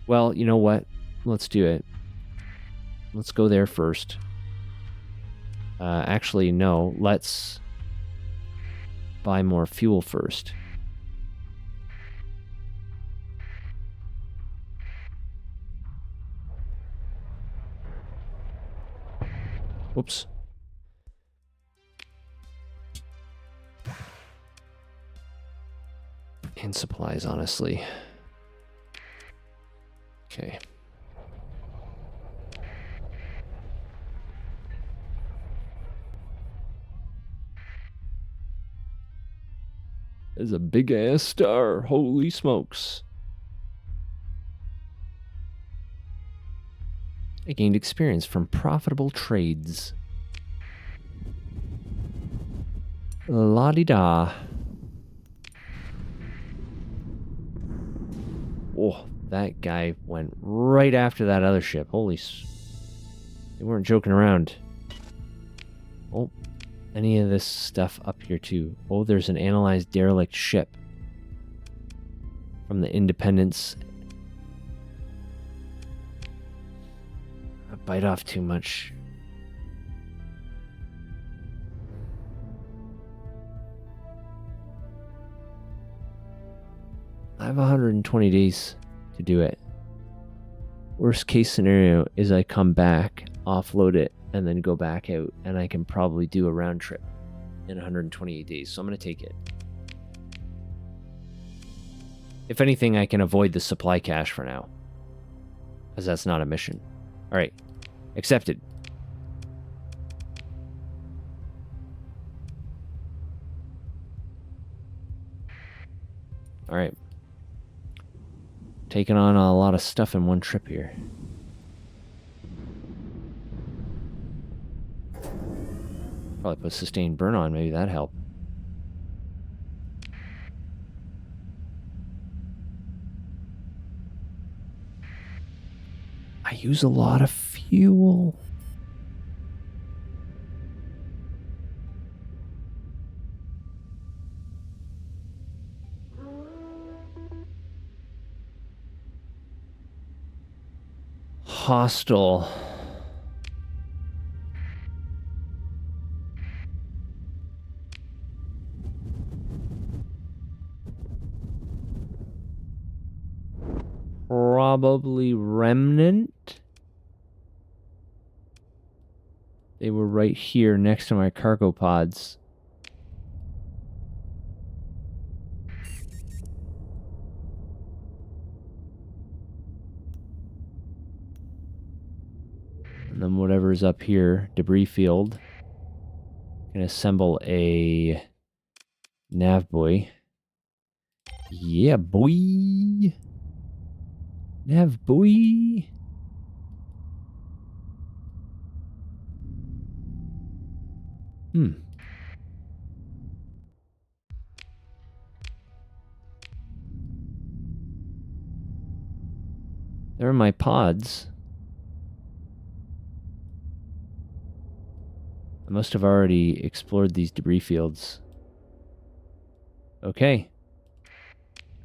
Well, you know what? Let's do it. Let's go there first. Actually, no. Let's buy more fuel first. Whoops. And supplies, honestly. Okay. There's a big ass star. Holy smokes. I gained experience from profitable trades. La-di-da. Oh, that guy went right after that other ship. Holy... They weren't joking around. Oh, any of this stuff up here too. Oh, there's an analyzed derelict ship. From the Independence. I bite off too much. I have 120 days to do it. Worst case scenario is I come back, offload it, and then go back out, and I can probably do a round trip in 128 days, so I'm going to take it. If anything, I can avoid the supply cache for now, because that's not a mission. Alright, accepted. Alright. Taking on a lot of stuff in one trip here. Probably put sustained burn on, maybe that'd help. I use a lot of fuel. Hostile. Probably remnant. They were right here next to my cargo pods. And then whatever's up here, debris field. Can assemble a nav buoy. Yeah, boy. Nav buoy. There are my pods. I must have already explored these debris fields. Okay.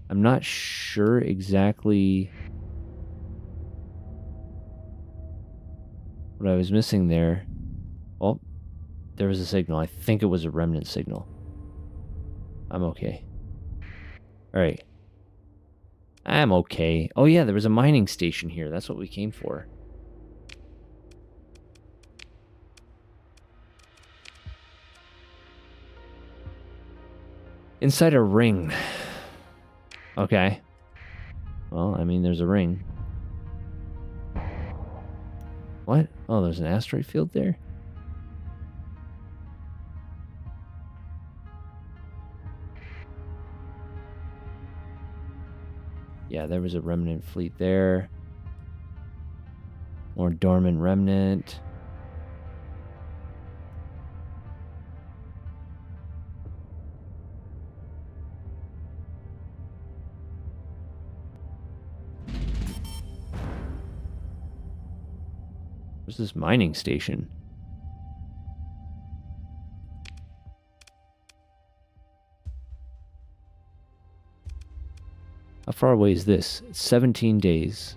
I'm not sure exactly what I was missing there. Oh, there was a signal. I think it was a remnant signal. I'm okay. Alright. I'm okay. Oh yeah, there was a mining station here. That's what we came for. Inside a ring. Okay. Well, I mean, there's a ring. What? Oh, there's an asteroid field there? Yeah, there was a remnant fleet there. More dormant remnant. Where's this mining station? How far away is this? 17 days.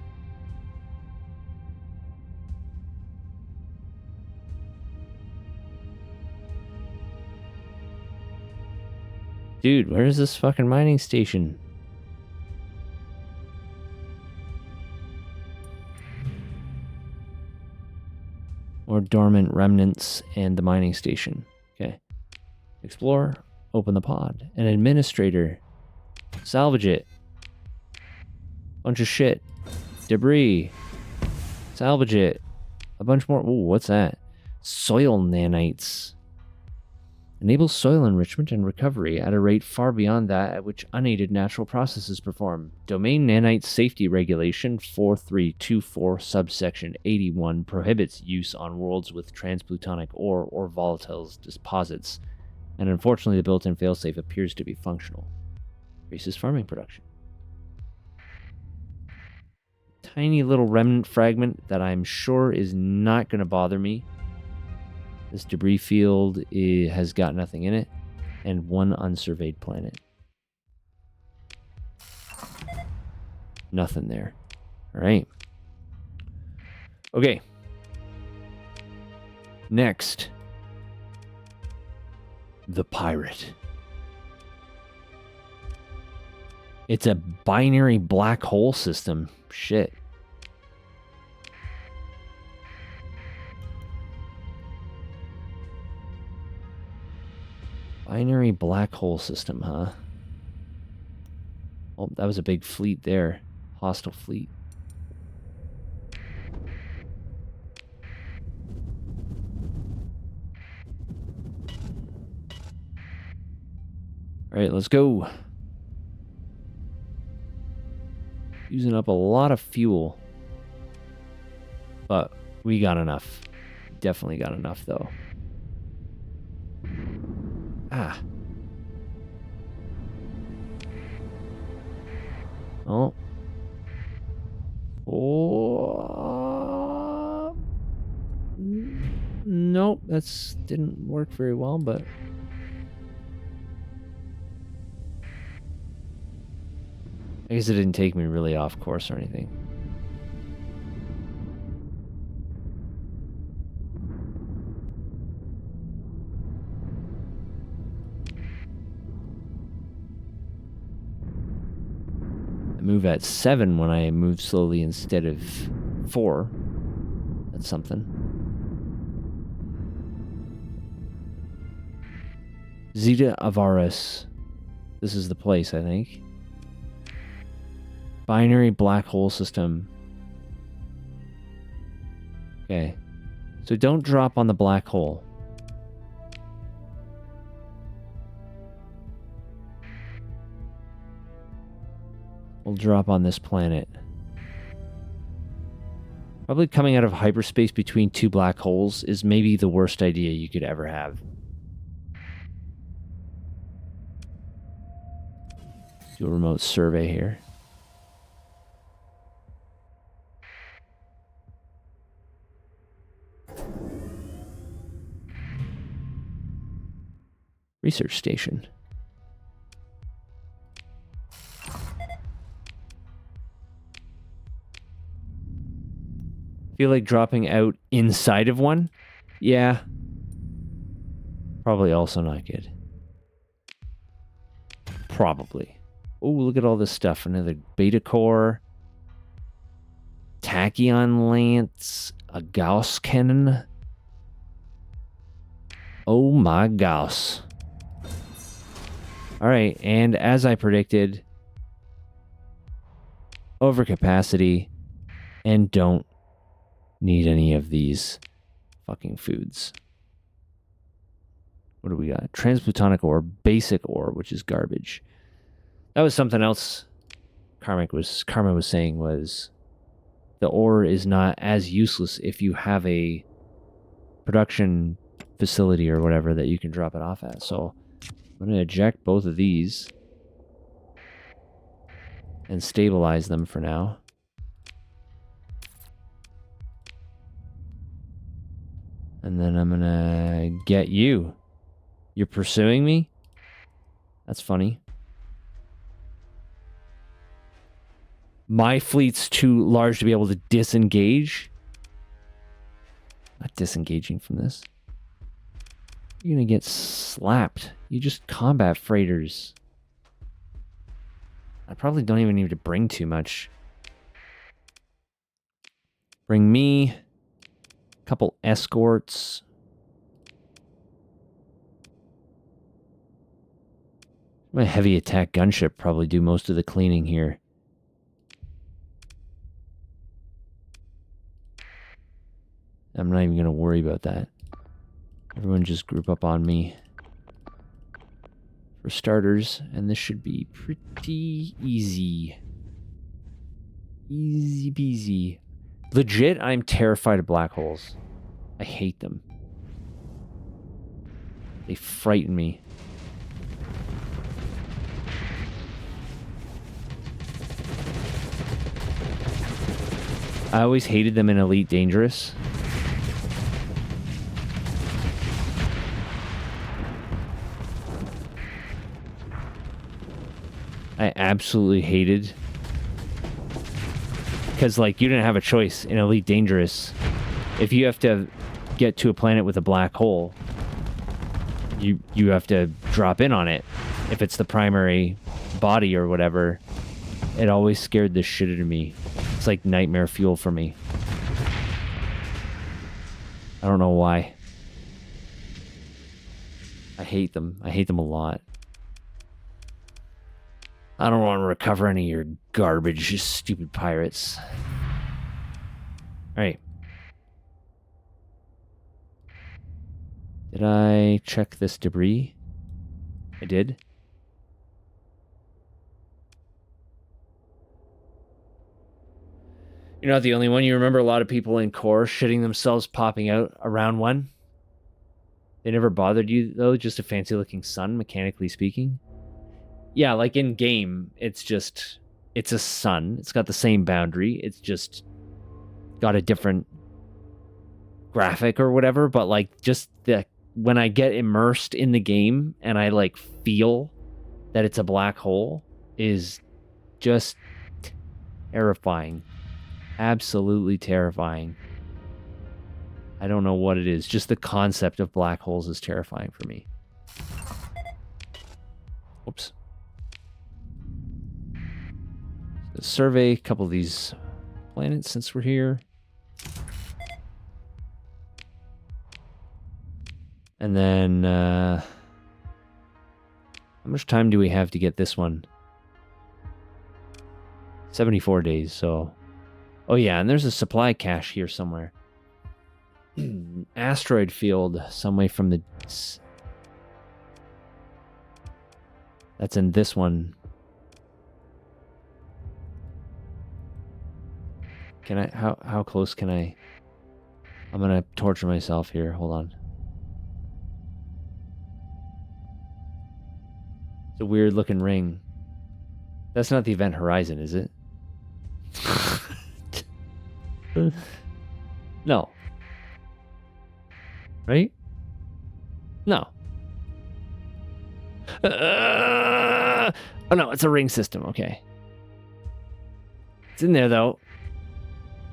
Dude, where is this fucking mining station? More dormant remnants and the mining station. Okay. Explore. Open the pod. An administrator. Salvage it. Bunch of shit. Debris. Salvage it. A bunch more. Ooh, what's that? Soil nanites. Enables soil enrichment and recovery at a rate far beyond that at which unaided natural processes perform. Domain Nanite Safety Regulation 4324 subsection 81 prohibits use on worlds with transplutonic ore or volatile deposits, and unfortunately the built-in failsafe appears to be functional. Increases farming production. Tiny little remnant fragment that I'm sure is not going to bother me. This debris field has got nothing in it, and one unsurveyed planet. Nothing there. All right. Okay. Next. The pirate. It's a binary black hole system. Shit. Binary black hole system, huh? Oh, that was a big fleet there. Hostile fleet. All right, let's go. Using up a lot of fuel. But we got enough. Definitely got enough, though. Ah. Oh. Oh. Nope, that's didn't work very well, but I guess it didn't take me really off course or anything. Move at 7 when I move slowly instead of 4. That's something. Zeta Avaris. This is the place, I think. Binary black hole system. Okay. So don't drop on the black hole. We'll drop on this planet. Probably coming out of hyperspace between two black holes is maybe the worst idea you could ever have. Do a remote survey here. Research station. Feel like dropping out inside of one? Yeah. Probably also not good. Probably. Oh, look at all this stuff. Another beta core. Tachyon lance. A Gauss cannon. Oh my Gauss. Alright, and as I predicted, overcapacity, and don't need any of these fucking foods. What do we got? Transplutonic ore, basic ore, which is garbage. That was something else Karma was saying was the ore is not as useless if you have a production facility or whatever that you can drop it off at. So I'm going to eject both of these and stabilize them for now. And then I'm going to get you. You're pursuing me? That's funny. My fleet's too large to be able to disengage. Not disengaging from this. You're going to get slapped. You just combat freighters. I probably don't even need to bring too much. Bring me a couple escorts. My heavy attack gunship probably do most of the cleaning here. I'm not even going to worry about that. Everyone just group up on me. For starters, and this should be pretty easy. Easy peasy. Legit, I'm terrified of black holes. I hate them. They frighten me. I always hated them in Elite Dangerous. I absolutely hated, because like you didn't have a choice in Elite Dangerous. If you have to get to a planet with a black hole, you have to drop in on it. If it's the primary body or whatever, it always scared the shit out of me. It's like nightmare fuel for me. I don't know why. I hate them. I hate them a lot. I don't want to recover any of your garbage, you stupid pirates. Alright. Did I check this debris? I did. You're not the only one. You remember a lot of people in core shitting themselves popping out around one? They never bothered you, though? Just a fancy-looking sun, mechanically speaking? Yeah, like in game, it's just... It's a sun. It's got the same boundary. It's just got a different graphic or whatever. But, like, just the... When I get immersed in the game and I, like, feel that it's a black hole is just terrifying. Absolutely terrifying. I don't know what it is. Just the concept of black holes is terrifying for me. Whoops. Let's survey a couple of these planets since we're here. And then How much time do we have to get this one? 74 days, so... Oh yeah, and there's a supply cache here somewhere. Asteroid field, some way from the... That's in this one. Can I... How close can I... I'm gonna torture myself here. Hold on. It's a weird looking ring. That's not the event horizon, is it? No. Right? No. Oh no, it's a ring system. Okay. It's in there though.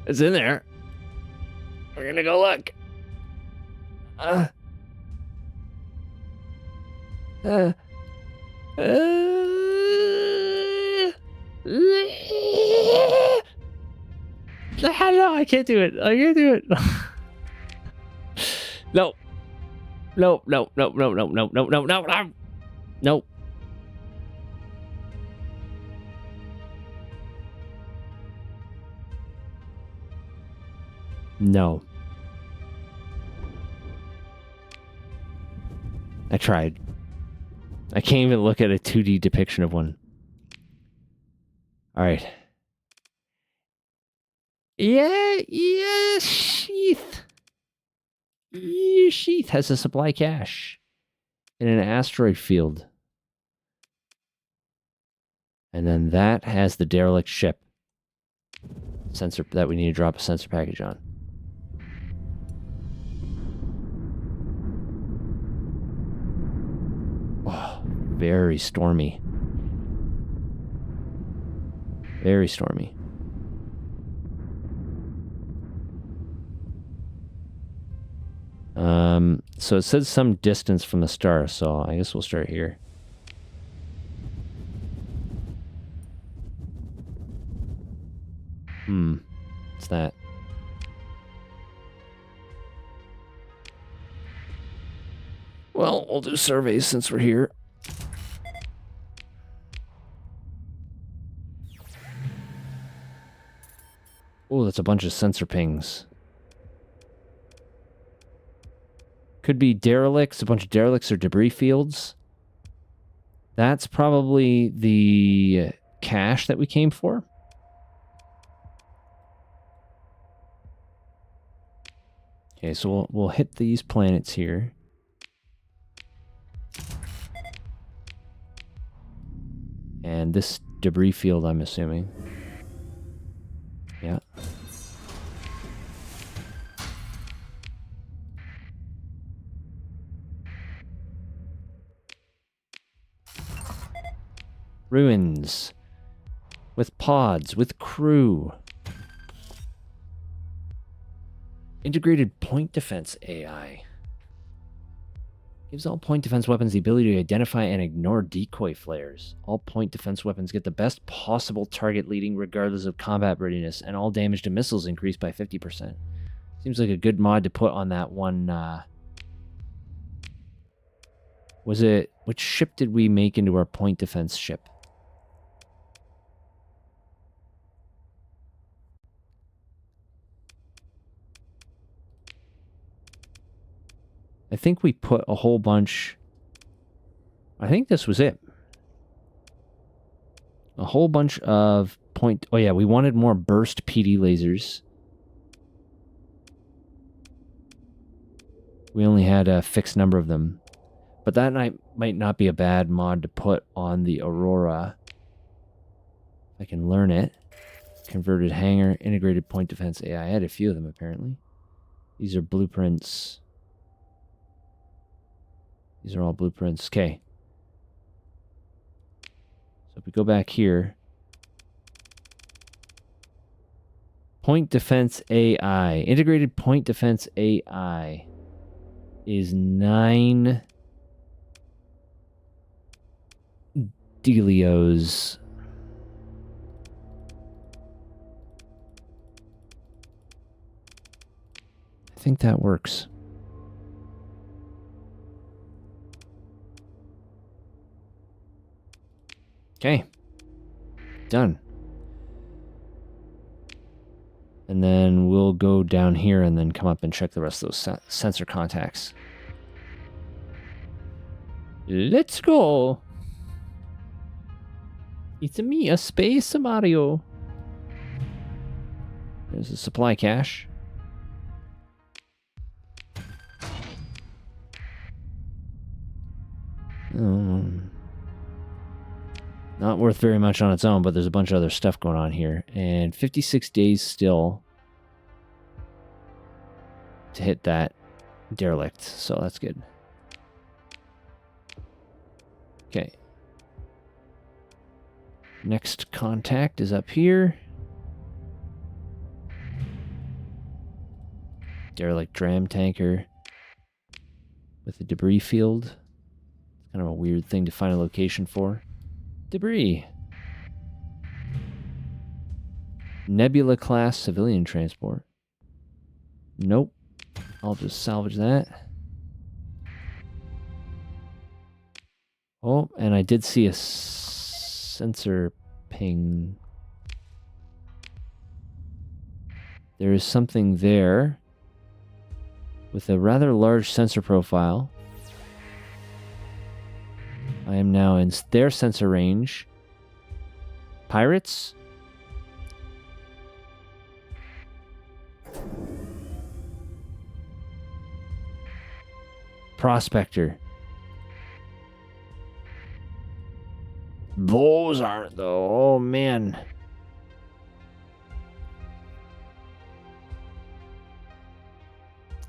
It's in there. We're gonna go look. No, I can't do it. I can't do it. No. No, no, no, no, no, no, no, no, no, no. Nope. No. I tried. I can't even look at a 2D depiction of one. All right. Yeah, Sheath. Yeah, Sheath has a supply cache in an asteroid field. And then that has the derelict ship sensor that we need to drop a sensor package on. Oh, very stormy. Very stormy. So it says some distance from the star, so I guess we'll start here. What's that? Well, we'll do surveys since we're here. Oh, that's a bunch of sensor pings. Could be derelicts, a bunch of derelicts or debris fields. That's probably the cache that we came for. Okay, so we'll hit these planets here. And this debris field, I'm assuming. Yeah. Ruins. With pods, with crew. Integrated point defense AI. Gives all point defense weapons the ability to identify and ignore decoy flares. All point defense weapons get the best possible target leading regardless of combat readiness, and all damage to missiles increase by 50%. Seems like a good mod to put on that one. Was it... Which ship did we make into our point defense ship? I think we put a whole bunch... I think this was it. A whole bunch of point... Oh yeah, we wanted more burst PD lasers. We only had a fixed number of them. But that might not be a bad mod to put on the Aurora. I can learn it. Converted hangar, integrated point defense AI. I had a few of them apparently. These are blueprints. These are all blueprints. Okay. So if we go back here. Point defense AI. Integrated point defense AI is 9 Delios. I think that works. Okay. Done. And then we'll go down here and then come up and check the rest of those sensor contacts. Let's go. It's me, a Space Mario. There's a supply cache. Not worth very much on its own, but there's a bunch of other stuff going on here. And 56 days still to hit that derelict, so that's good. Okay. Next contact is up here. Derelict dram tanker with a debris field. It's kind of a weird thing to find a location for. Debris. Nebula class civilian transport. Nope. I'll just salvage that. Oh, and I did see a sensor ping. There is something there with a rather large sensor profile. I am now in their sensor range. Pirates? Prospector. Those aren't though. Oh man.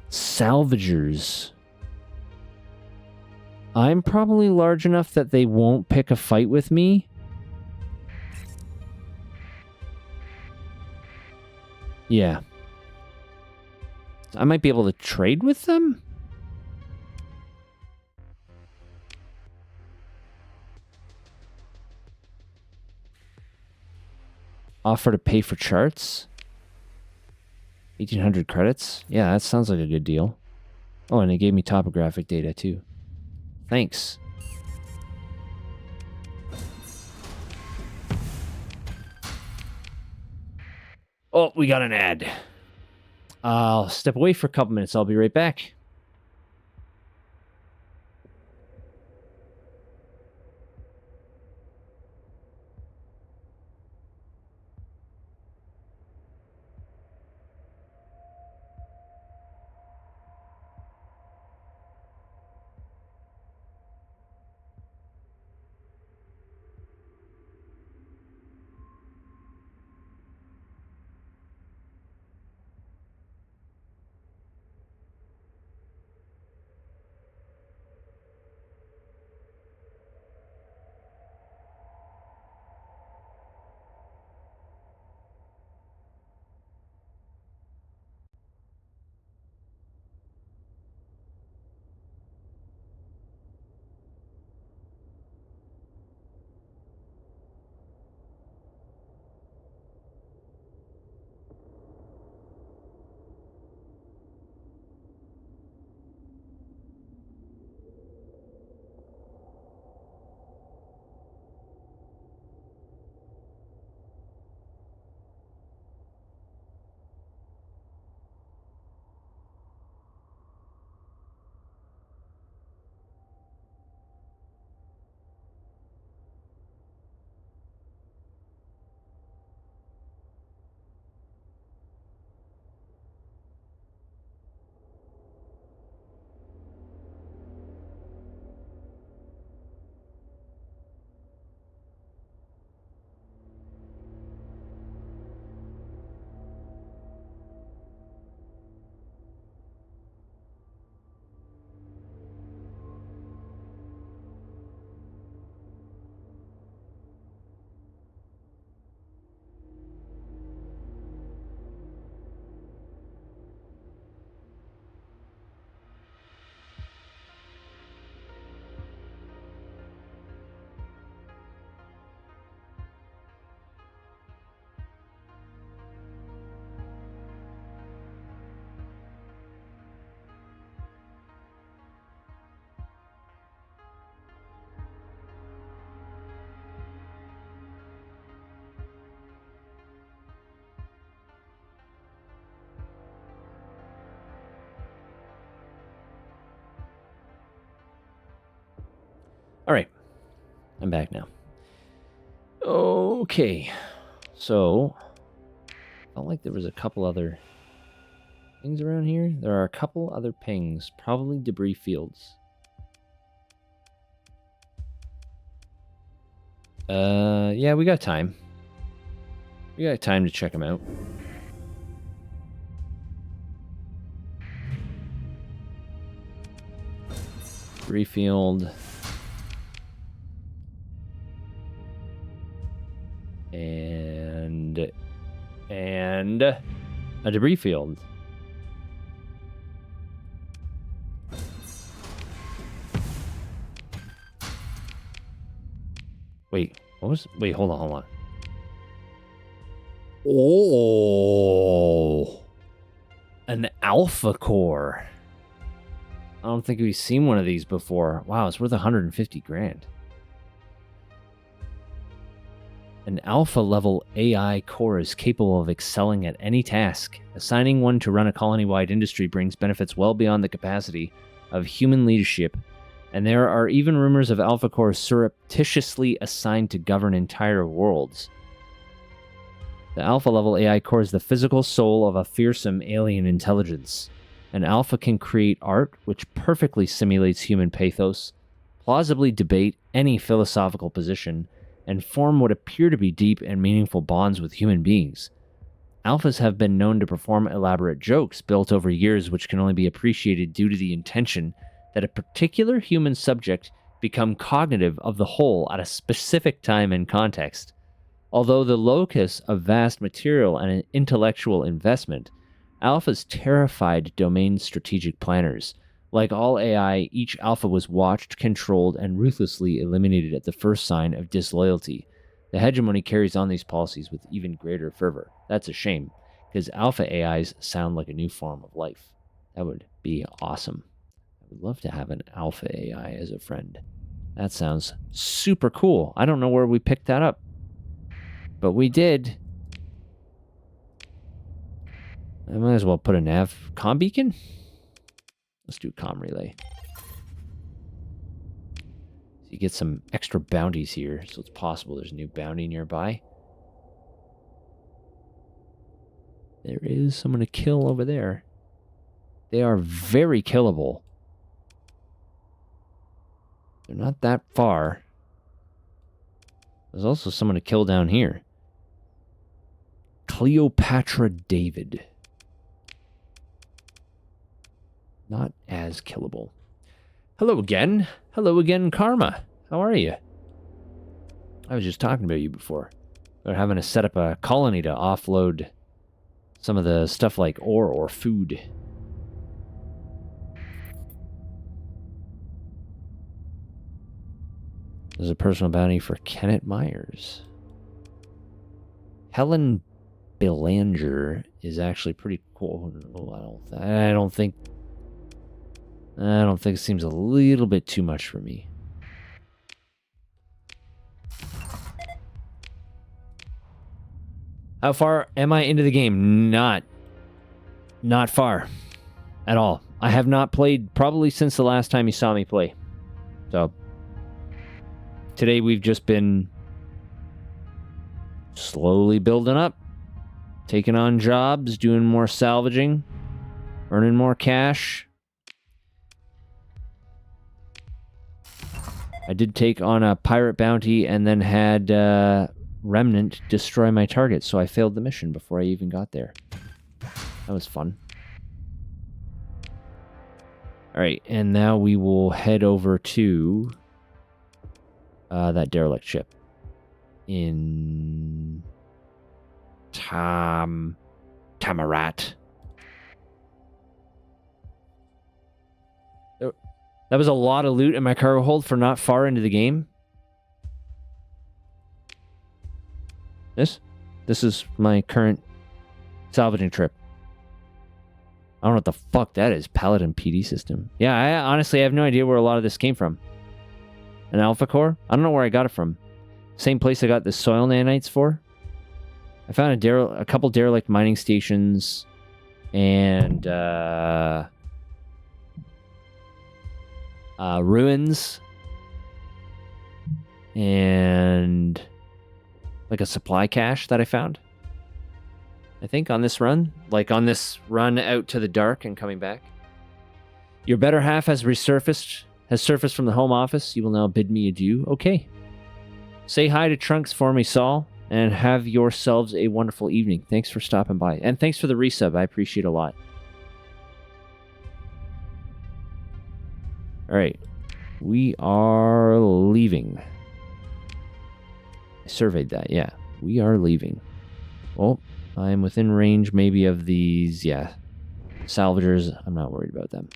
Salvagers. I'm probably large enough that they won't pick a fight with me. Yeah. I might be able to trade with them? Offer to pay for charts? 1,800 credits? Yeah, that sounds like a good deal. Oh, and it gave me topographic data too. Thanks. Oh, we got an ad. I'll step away for a couple minutes. I'll be right back. All right. I'm back now. Okay. So, felt like there was a couple other things around here. There are a couple other pings, probably debris fields. Yeah, we got time. We got time to check them out. Debris field. And a debris field. Wait, what was... Wait, hold on. Oh, an alpha core. I don't think we've seen one of these before. Wow, it's worth 150 grand. An alpha level AI core is capable of excelling at any task. Assigning one to run a colony-wide industry brings benefits well beyond the capacity of human leadership, and there are even rumors of alpha cores surreptitiously assigned to govern entire worlds. The alpha level AI core is the physical soul of a fearsome alien intelligence. An alpha can create art which perfectly simulates human pathos, plausibly debate any philosophical position, and form what appear to be deep and meaningful bonds with human beings. Alphas have been known to perform elaborate jokes built over years which can only be appreciated due to the intention that a particular human subject become cognitive of the whole at a specific time and context. Although the locus of vast material and intellectual investment, alphas terrified domain strategic planners. Like all AI, each alpha was watched, controlled, and ruthlessly eliminated at the first sign of disloyalty. The hegemony carries on these policies with even greater fervor. That's a shame, because alpha AIs sound like a new form of life. That would be awesome. I would love to have an alpha AI as a friend. That sounds super cool. I don't know where we picked that up, but we did. I might as well put a nav comm beacon. Let's do comm relay. So you get some extra bounties here, so it's possible there's a new bounty nearby. There is someone to kill over there. They are very killable. They're not that far. There's also someone to kill down here. Cleopatra David. Not as killable. Hello again. Hello again, Karma. How are you? I was just talking about you before. They're having to set up a colony to offload some of the stuff like ore or food. There's a personal bounty for Kenneth Myers. Helen Belanger is actually pretty cool. I don't think it seems a little bit too much for me. How far am I into the game? Not far at all. I have not played probably since the last time you saw me play. So today we've just been slowly building up, taking on jobs, doing more salvaging, earning more cash. I did take on a pirate bounty and then had Remnant destroy my target, so I failed the mission before I even got there. That was fun. Alright, and now we will head over to that derelict ship in Tamarat. That was a lot of loot in my cargo hold for not far into the game. This is my current salvaging trip. I don't know what the fuck that is. Paladin PD system. Yeah, I honestly have no idea where a lot of this came from. An alpha core? I don't know where I got it from. Same place I got the soil nanites for. I found a couple derelict mining stations and ruins. and like a supply cache that I found. I think on this run, like on this run out to the dark and coming back. Your better half has surfaced from the home office. You will now bid me adieu. Okay. Say hi to Trunks for me, Saul, and have yourselves a wonderful evening. Thanks for stopping by. And thanks for the resub. I appreciate it a lot. All right. We are leaving. I surveyed that. Yeah. We are leaving. Oh, I'm within range maybe of these, yeah, salvagers. I'm not worried about them.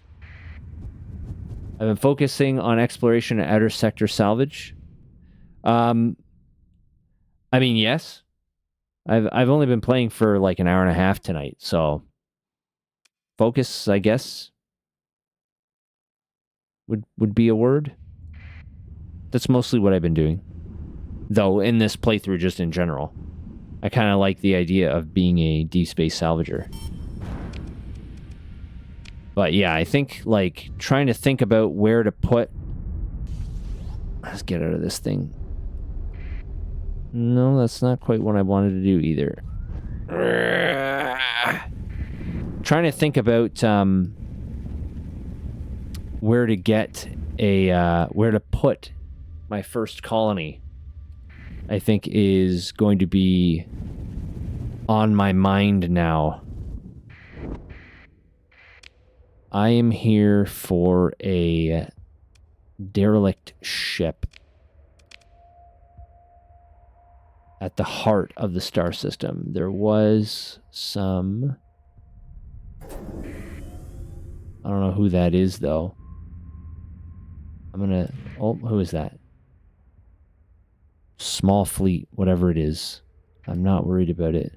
I've been focusing on exploration and outer sector salvage. I mean, yes. I've only been playing for like an hour and a half tonight, so focus, I guess, would be a word. That's mostly what I've been doing. Though in this playthrough, just in general, I kind of like the idea of being a deep space salvager. But yeah, I think like trying to think about where to put. Let's get out of this thing. No, that's not quite what I wanted to do either. Trying to think about where to get where to put my first colony, I think is going to be on my mind now. I am here for a derelict ship at the heart of the star system. There was some... I don't know who that is, though. I'm gonna... Oh, who is that? Small fleet, whatever it is. I'm not worried about it.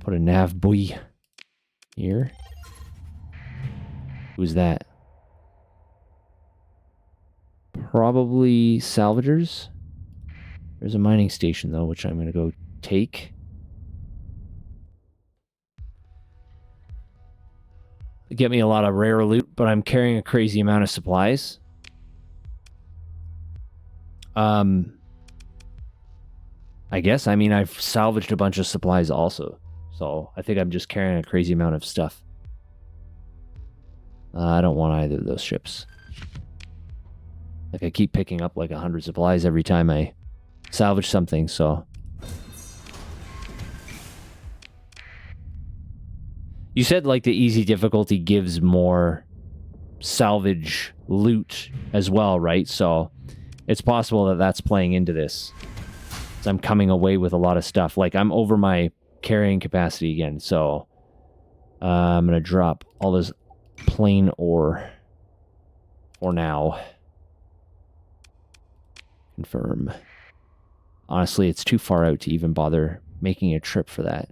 Put a nav buoy here. Who's that? Probably salvagers. There's a mining station, though, which I'm going to go take. Get me a lot of rare loot, but I'm carrying a crazy amount of supplies. I guess. I mean, I've salvaged a bunch of supplies also. So I think I'm just carrying a crazy amount of stuff. I don't want either of those ships. Like, I keep picking up like 100 supplies every time I salvage something, so... You said, like, the easy difficulty gives more salvage loot as well, right? So it's possible that that's playing into this. So I'm coming away with a lot of stuff. Like, I'm over my carrying capacity again, so... I'm going to drop all this plain ore for now. Confirm. Honestly, it's too far out to even bother making a trip for that.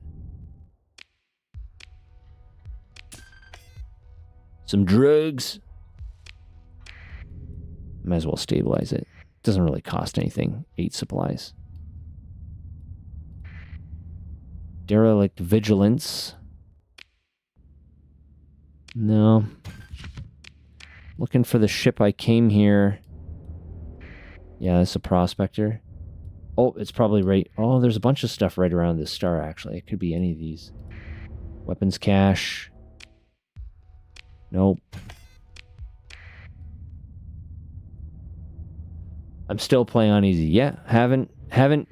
Some drugs. Might as well stabilize it. Doesn't really cost anything. 8 supplies. Derelict vigilance. No. Looking for the ship I came here. Yeah, it's a prospector. Oh, it's probably right... Oh, there's a bunch of stuff right around this star, actually. It could be any of these. Weapons cache. Nope. I'm still playing on easy. Yeah, haven't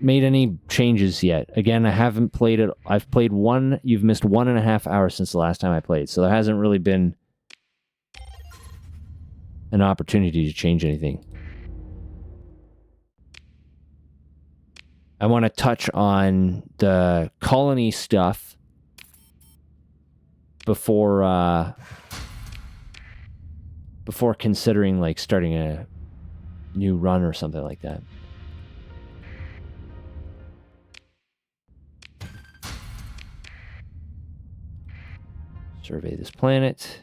made any changes yet. Again, I haven't played it. I've played one... You've missed 1.5 hours since the last time I played, so there hasn't really been an opportunity to change anything. I want to touch on the colony stuff before considering like starting a new run or something like that. Survey this planet.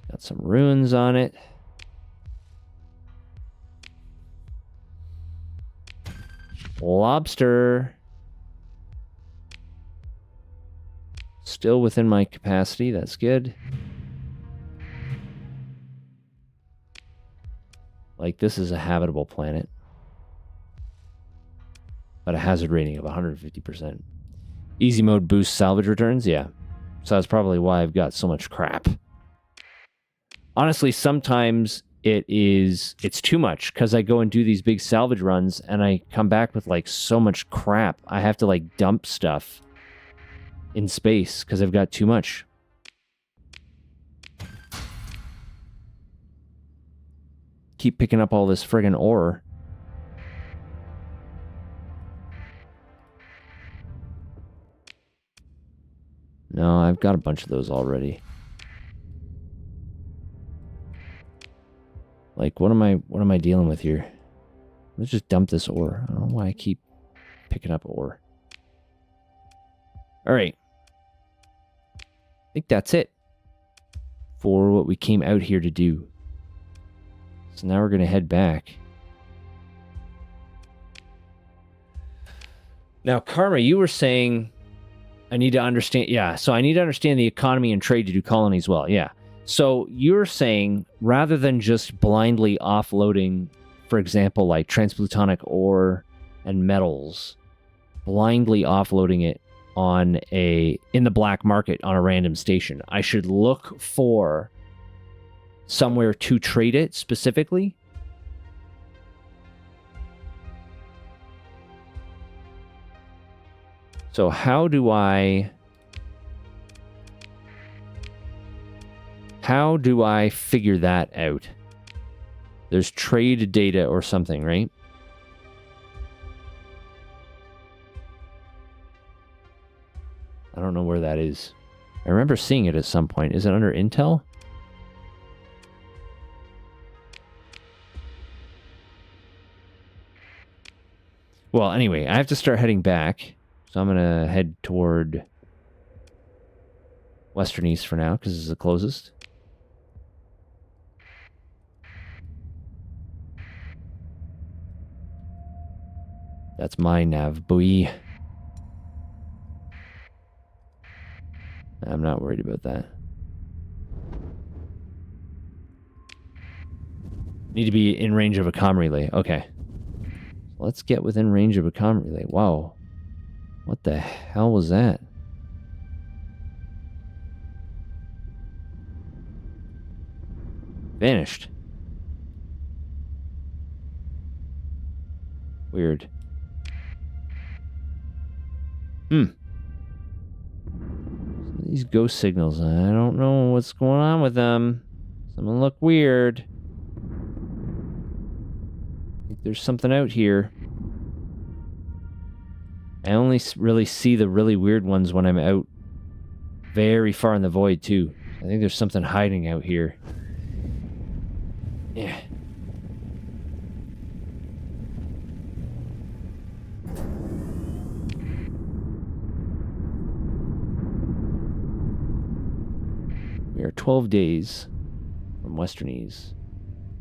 Got some ruins on it. Lobster. Still within my capacity. That's good. Like, this is a habitable planet. But a hazard rating of 150%. Easy mode boosts salvage returns? Yeah. So that's probably why I've got so much crap. Honestly, sometimes it's too much because I go and do these big salvage runs and I come back with like so much crap. I have to like dump stuff in space because I've got too much. Keep picking up all this friggin' ore. No, I've got a bunch of those already. Like, what am I dealing with here? Let's just dump this ore. I don't know why I keep picking up ore. All right. I think that's it for what we came out here to do. So now we're going to head back. Now, Karma, you were saying I need to understand. Yeah, so I need to understand the economy and trade to do colonies well. Yeah. So you're saying rather than just blindly offloading, for example, like transplutonic ore and metals, blindly offloading it in the black market on a random station, I should look for somewhere to trade it specifically? So how do I figure that out? There's trade data or something, right? I don't know where that is. I remember seeing it at some point. Is it under Intel? Well, anyway, I have to start heading back. So I'm going to head toward Western East for now, because it's the closest. That's my nav buoy. I'm not worried about that. Need to be in range of a comm relay. Okay. Let's get within range of a comm relay. Wow. What the hell was that? Vanished. Weird. These ghost signals, I don't know what's going on with them. Some of them look weird. I think there's something out here. I only really see the really weird ones when I'm out very far in the void, too. I think there's something hiding out here. Yeah. We are 12 days from Western Ease.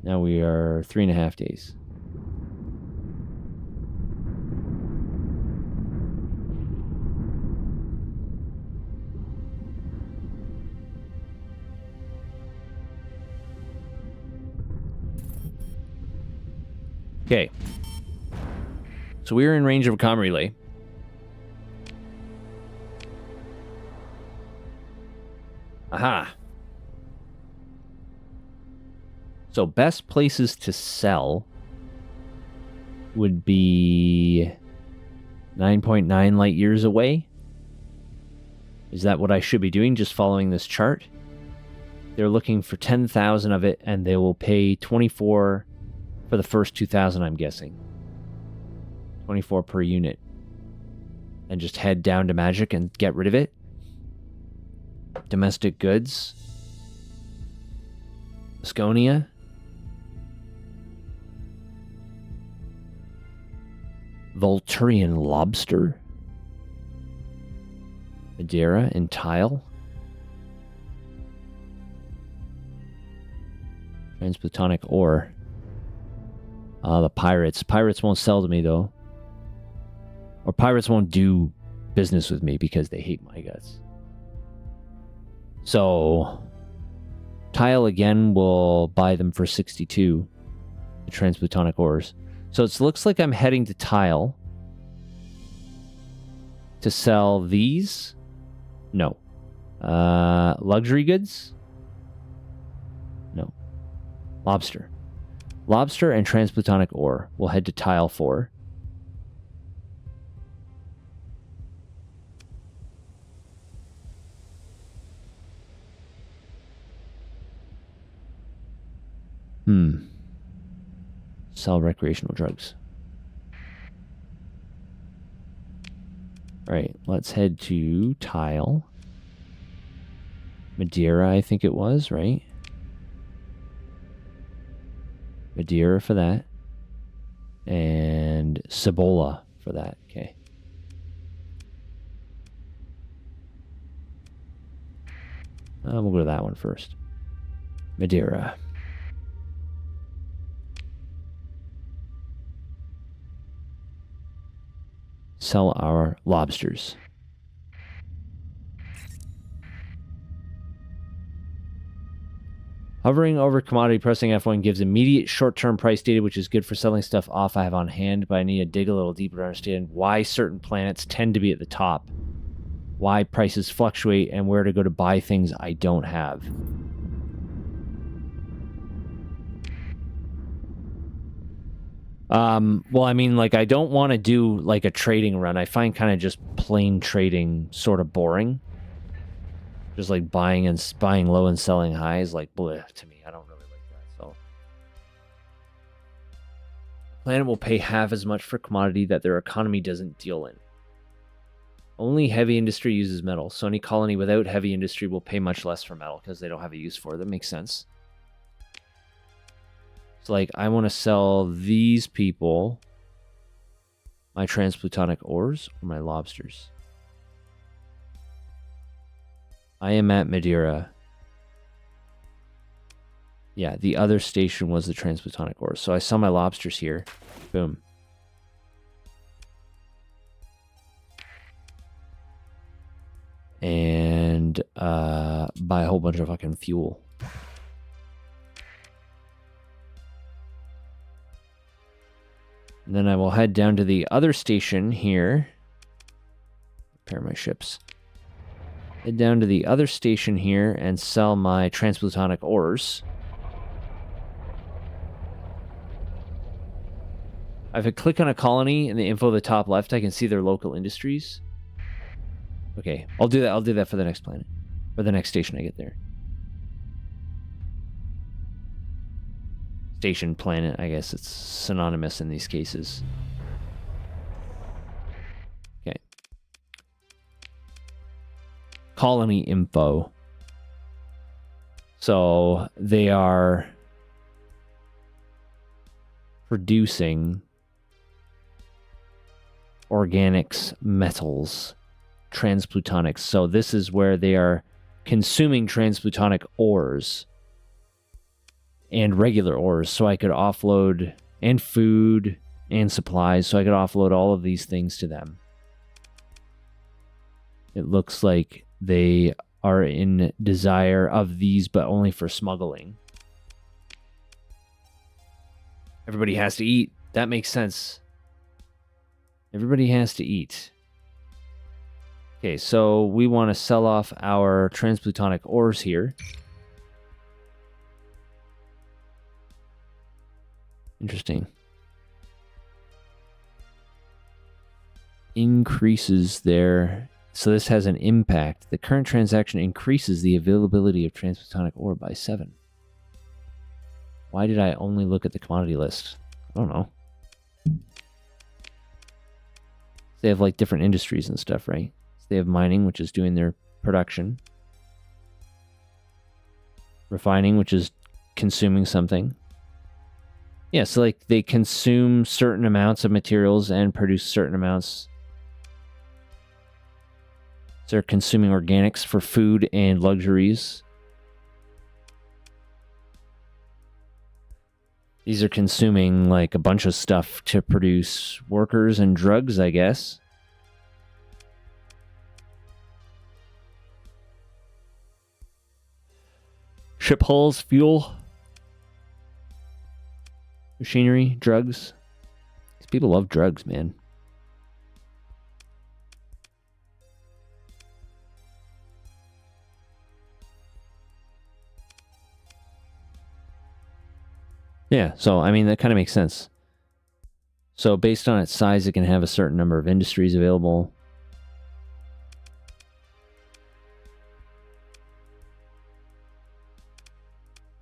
Now we are 3.5 days. Okay. So we are in range of a comm relay. Aha. So best places to sell would be 9.9 light years away. Is that what I should be doing, just following this chart? They're looking for 10,000 of it, and they will pay 24 for the first 2,000, I'm guessing. 24 per unit. And just head down to Magic and get rid of it. Domestic goods. Asconia. Volturian lobster. Madeira and tile. Transplutonic ore. The pirates. Pirates won't sell to me, though. Or pirates won't do business with me because they hate my guts. So, tile again will buy them for 62. The the transplutonic ores. So it looks like I'm heading to Tile to sell these. No. Luxury goods? No. Lobster. Lobster and transplutonic ore. We'll head to Tile 4. Sell recreational drugs. All right, let's head to Tile. Madeira, I think it was, right? Madeira for that. And Cibola for that. Okay. We'll go to that one first. Madeira. Sell our lobsters. Hovering over commodity, pressing F1 gives immediate short-term price data, which is good for selling stuff off I have on hand, but I need to dig a little deeper to understand why certain planets tend to be at the top, why prices fluctuate, and where to go to buy things I don't have. Well, I mean, like, I don't want to do, like, a trading run. I find kind of just plain trading sort of boring. Just, like, buying low and selling high is, like, bleh to me. I don't really like that, so. Planet will pay half as much for commodity that their economy doesn't deal in. Only heavy industry uses metal, so any colony without heavy industry will pay much less for metal because they don't have a use for it. That makes sense. So, like, I want to sell these people my transplutonic ores or my lobsters. I am at Madeira. Yeah, the other station was the transplutonic ores. So I sell my lobsters here. Boom. And buy a whole bunch of fucking fuel. And then I will head down to the other station here. Repair my ships. Head down to the other station here and sell my transplutonic ores. If I click on a colony in the info at the top left, I can see their local industries. Okay, I'll do that. I'll do that for the next planet. Or the next station I get there. Station, planet, I guess it's synonymous in these cases. Okay. Colony info. So they are producing organics, metals, transplutonics. So this is where they are consuming transplutonic ores and regular ores. So I could offload, and food and supplies. So I could offload all of these things to them. It looks like they are in desire of these, but only for smuggling. Everybody has to eat. That makes sense. Everybody has to eat. Okay, so we want to sell off our transplutonic ores here. Interesting. Increases their... So this has an impact. The current transaction increases the availability of transplutonic ore by 7. Why did I only look at the commodity list? I don't know. They have like different industries and stuff, right? So they have mining, which is doing their production. Refining, which is consuming something. Yeah, so like they consume certain amounts of materials and produce certain amounts. So they're consuming organics for food and luxuries. These are consuming like a bunch of stuff to produce workers and drugs, I guess. Ship hulls, fuel. Machinery, drugs. These people love drugs, man. Yeah, so I mean that kind of makes sense. So based on its size, it can have a certain number of industries available.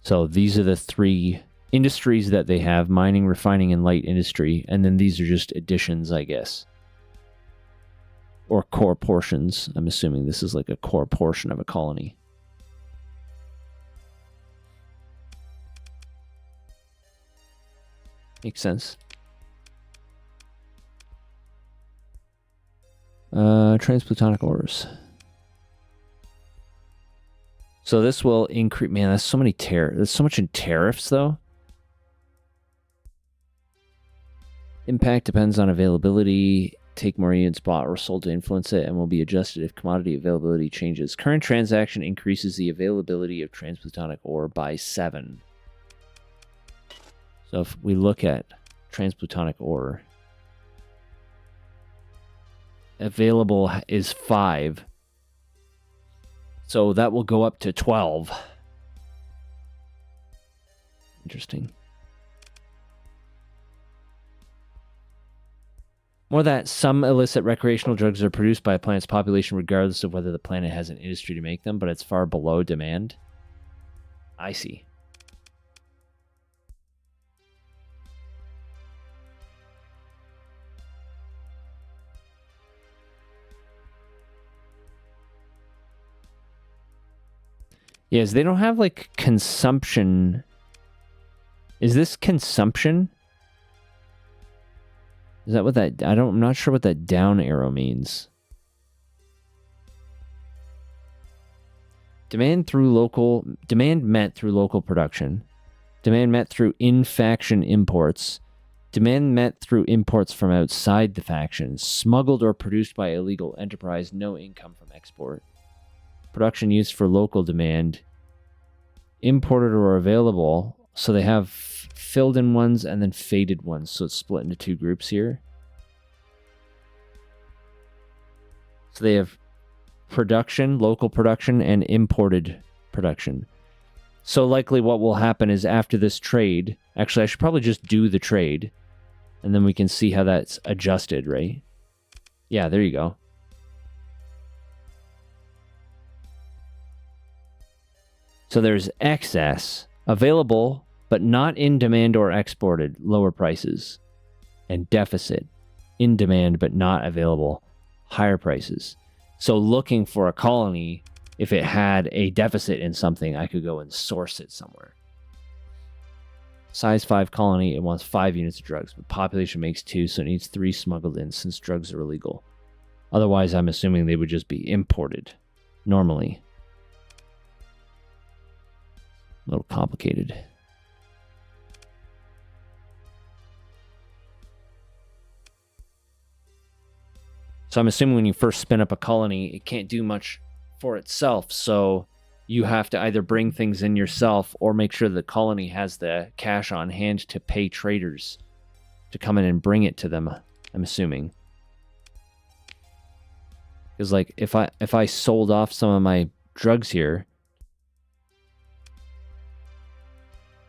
So these are the 3 industries that they have: mining, refining, and light industry. And then these are just additions, I guess. Or core portions. I'm assuming this is like a core portion of a colony. Makes sense. Transplutonic ores. So this will increase. Man, that's so many there's so much in tariffs, though. Impact depends on availability. Take more unit spot or sold to influence it and will be adjusted if commodity availability changes. Current transaction increases the availability of transplutonic ore by 7. So if we look at transplutonic ore, available is 5. So that will go up to 12. Interesting. More that some illicit recreational drugs are produced by a planet's population regardless of whether the planet has an industry to make them, but it's far below demand. I see. Yes, they don't have like consumption. Is this consumption? Is that what that... I'm not sure what that down arrow means. Demand met through local production. Demand met through in-faction imports. Demand met through imports from outside the faction. Smuggled or produced by illegal enterprise. No income from export. Production used for local demand. Imported or available. So they have filled in ones and then faded ones. So it's split into 2 groups here. So they have production, local production, and imported production. So likely what will happen is after this trade... Actually, I should probably just do the trade. And then we can see how that's adjusted, right? Yeah, there you go. So there's excess, available, but not in demand or exported, lower prices. And deficit, in demand but not available, higher prices. So looking for a colony, if it had a deficit in something, I could go and source it somewhere. Size 5 colony, it wants 5 units of drugs, but population makes 2, so it needs 3 smuggled in since drugs are illegal. Otherwise, I'm assuming they would just be imported normally. A little complicated. So I'm assuming when you first spin up a colony, it can't do much for itself. So you have to either bring things in yourself or make sure the colony has the cash on hand to pay traders to come in and bring it to them, I'm assuming. Because like if I sold off some of my drugs here,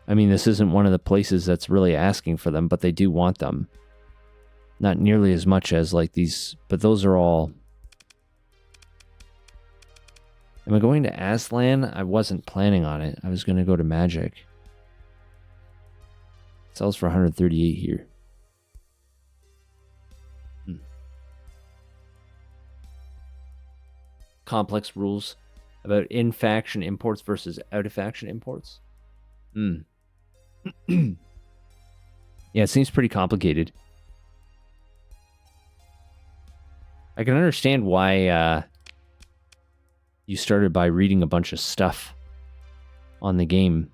I mean, this isn't one of the places that's really asking for them, but they do want them. Not nearly as much as like these, but those are all... Am I going to Aslan? I wasn't planning on it. I was going to go to Magic. It sells for 138 here. Complex rules about in-faction imports versus out-of-faction imports. Yeah, it seems pretty complicated. I can understand why you started by reading a bunch of stuff on the game.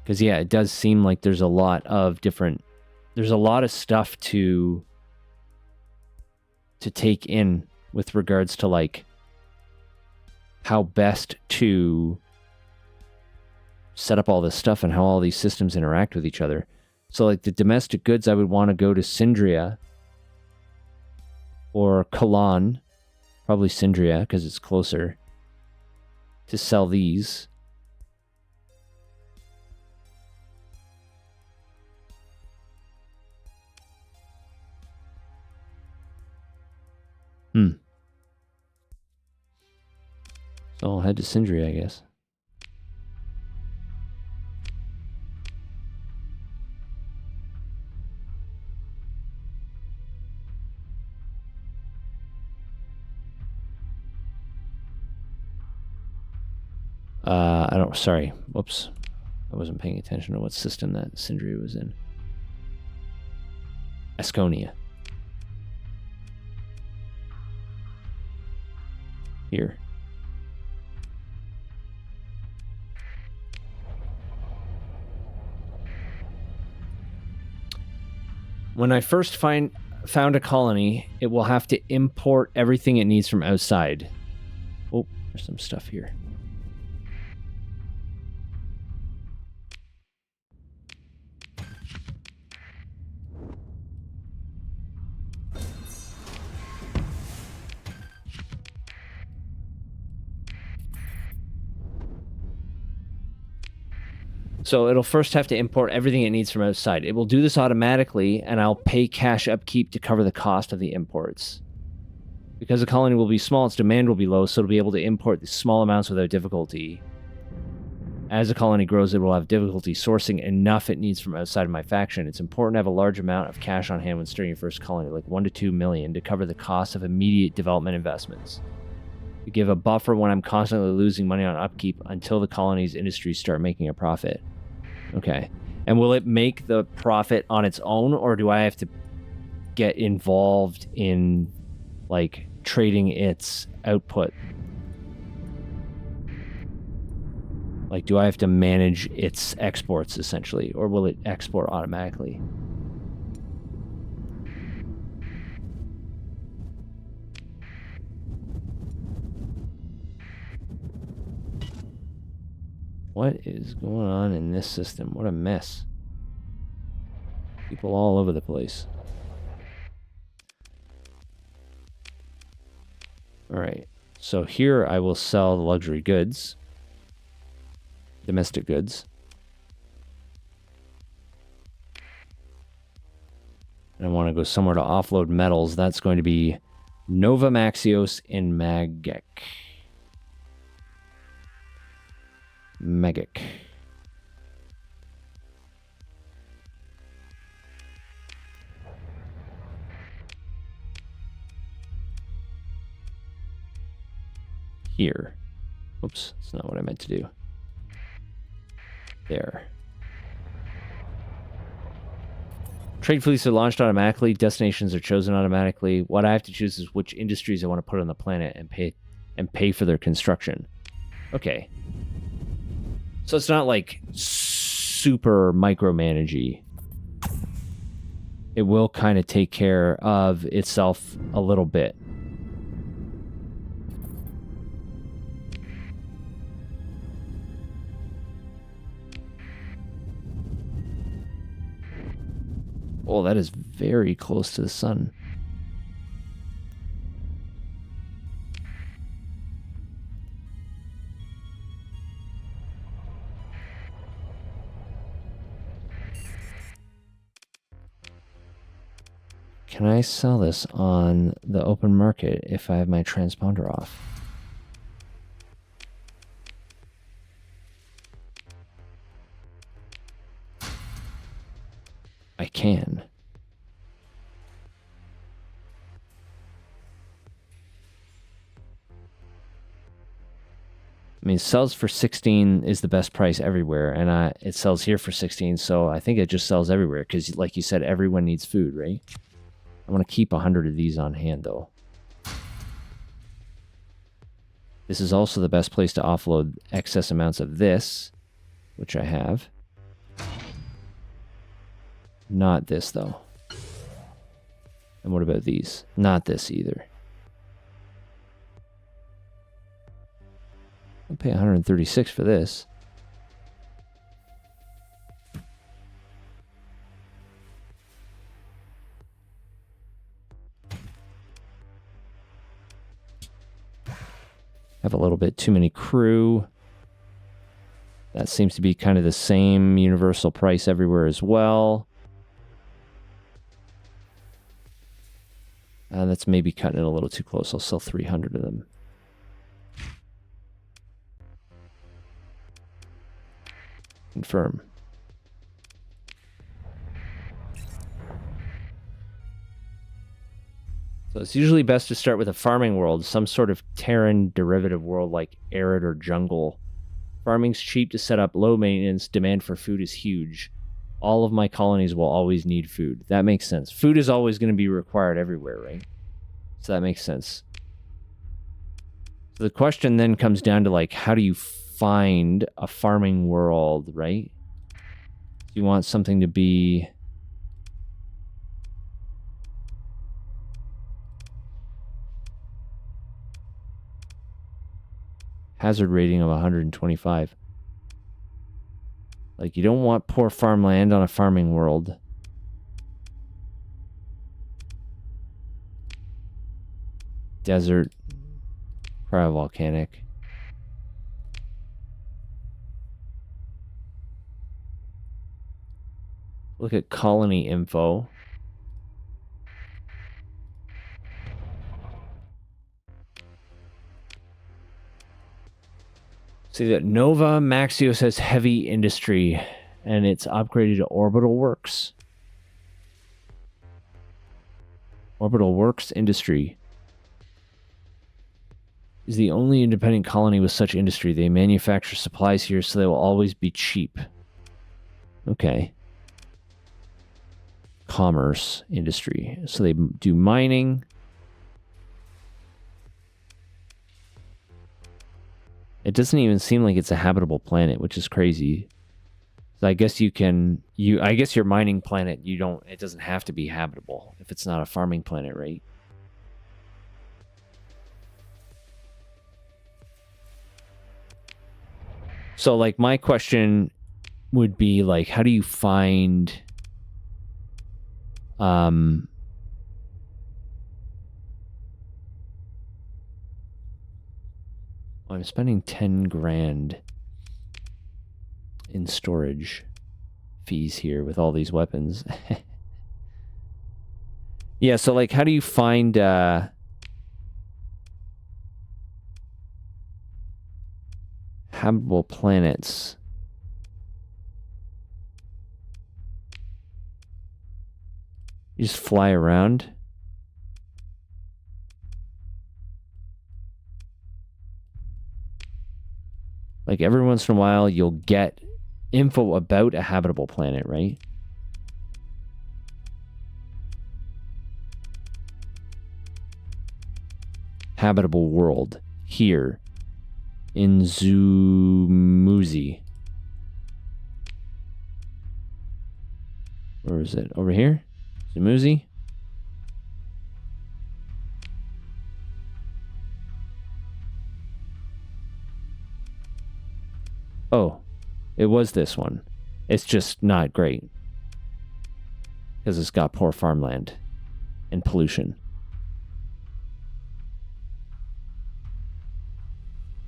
Because, yeah, it does seem like there's a lot of different... There's a lot of stuff to take in with regards to, like, how best to set up all this stuff and how all these systems interact with each other. So like the domestic goods, I would want to go to Sindria or Kalan, probably Sindria because it's closer, to sell these. So I'll head to Sindri, I guess. Sorry. Whoops. I wasn't paying attention to what system that Sindri was in. Asconia. Here. When I first found a colony, it will have to import everything it needs from outside. Oh, there's some stuff here. So it'll first have to import everything it needs from outside. It will do this automatically, and I'll pay cash upkeep to cover the cost of the imports. Because the colony will be small, its demand will be low, so it'll be able to import the small amounts without difficulty. As the colony grows, it will have difficulty sourcing enough it needs from outside of my faction. It's important to have a large amount of cash on hand when starting your first colony, like 1 to 2 million, to cover the cost of immediate development investments. To give a buffer when I'm constantly losing money on upkeep until the colony's industries start making a profit. Okay. And will it make the profit on its own, or do I have to get involved in, like, trading its output? Like, do I have to manage its exports, essentially, or will it export automatically? What is going on in this system? What a mess. People all over the place. Alright, so here I will sell the luxury goods. Domestic goods. And I want to go somewhere to offload metals. That's going to be Nova Maxios in Magic. Here. Oops, that's not what I meant to do. There. Trade fleets are launched automatically. Destinations are chosen automatically. What I have to choose is which industries I want to put on the planet and pay for their construction. Okay. So it's not like super micromanagey. It will kind of take care of itself a little bit. Oh, that is very close to the sun. Can I sell this on the open market if I have my transponder off? I can. I mean, it sells for 16 is the best price everywhere, and it sells here for 16, so I think it just sells everywhere, because like you said, everyone needs food, right? I want to keep 100 of these on hand, though. This is also the best place to offload excess amounts of this, which I have. Not this, though. And what about these? Not this either. I'll pay 136 for this. Have a little bit too many crew. That seems to be kind of the same universal price everywhere as well. That's maybe cutting it a little too close. I'll sell 300 of them. Confirm. So it's usually best to start with a farming world, some sort of Terran derivative world like arid or jungle. Farming's cheap to set up, low maintenance, demand for food is huge. All of my colonies will always need food. That makes sense. Food is always going to be required everywhere, right? So that makes sense. So the question then comes down to, like, how do you find a farming world, right? You want something to be... hazard rating of 125. Like, you don't want poor farmland on a farming world. Desert. Cryovolcanic. Look at colony info. See that Nova Maxios has heavy industry, and it's upgraded to Orbital Works. Orbital Works Industry is the only independent colony with such industry. They manufacture supplies here, so they will always be cheap. Okay. Commerce industry. So they do mining. It doesn't even seem like it's a habitable planet, which is crazy. So I guess I guess your mining planet, it doesn't have to be habitable if it's not a farming planet, right? So, like, my question would be, like, how do you find... I'm spending 10 grand in storage fees here with all these weapons. Yeah, so, like, how do you find... habitable planets? You just fly around? Like, every once in a while, you'll get info about a habitable planet, right? Habitable world. Here. In Zumuzi. Where is it? Over here? Zumuzi? Oh, it was this one. It's just not great. Because it's got poor farmland and pollution.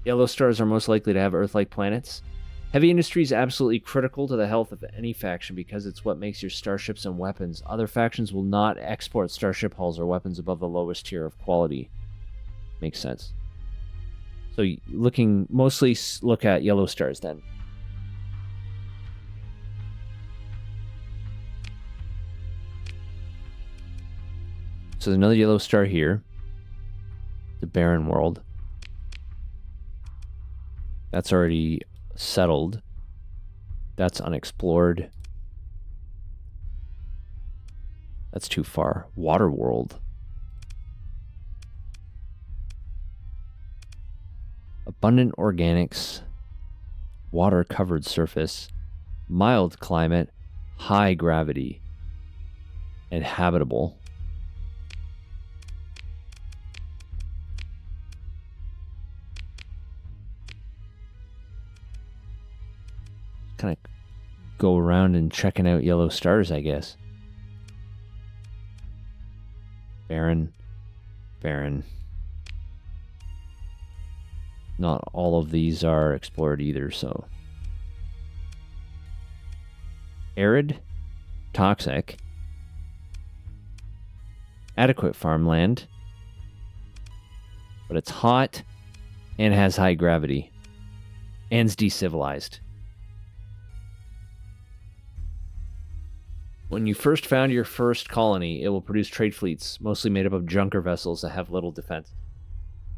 Yellow stars are most likely to have Earth-like planets. Heavy industry is absolutely critical to the health of any faction because it's what makes your starships and weapons. Other factions will not export starship hulls or weapons above the lowest tier of quality. Makes sense. So mostly look at yellow stars then. So there's another yellow star here. The barren world. That's already settled. That's unexplored. That's too far. Water world. Abundant organics. Water covered surface. Mild climate. High gravity. And habitable. Kind of go around and checking out yellow stars, I guess. Barren. Barren. Not all of these are explored either, so. Arid, toxic, adequate farmland, but it's hot and has high gravity, and it's decivilized. When you first found your first colony, it will produce trade fleets, mostly made up of junker vessels that have little defense.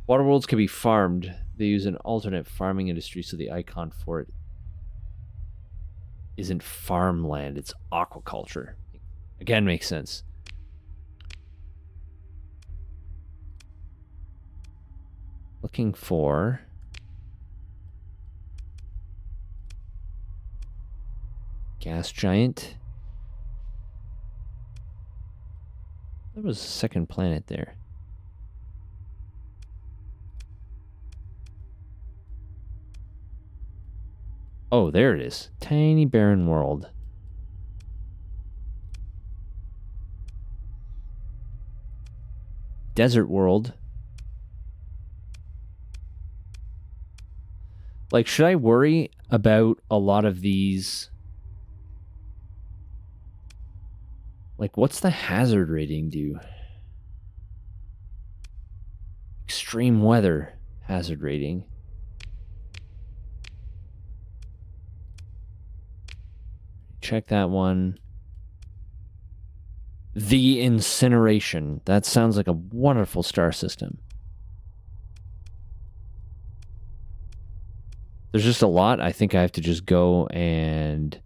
Waterworlds can be farmed. They use an alternate farming industry, so the icon for it isn't farmland, it's aquaculture. Again, makes sense. Looking for gas giant. There was a second planet there. Oh, there it is. Tiny barren world. Desert world. Like, should I worry about a lot of these? Like, what's the hazard rating do? Extreme weather hazard rating. Check that one. The incineration. That sounds like a wonderful star system. There's just a lot. I think I have to just go and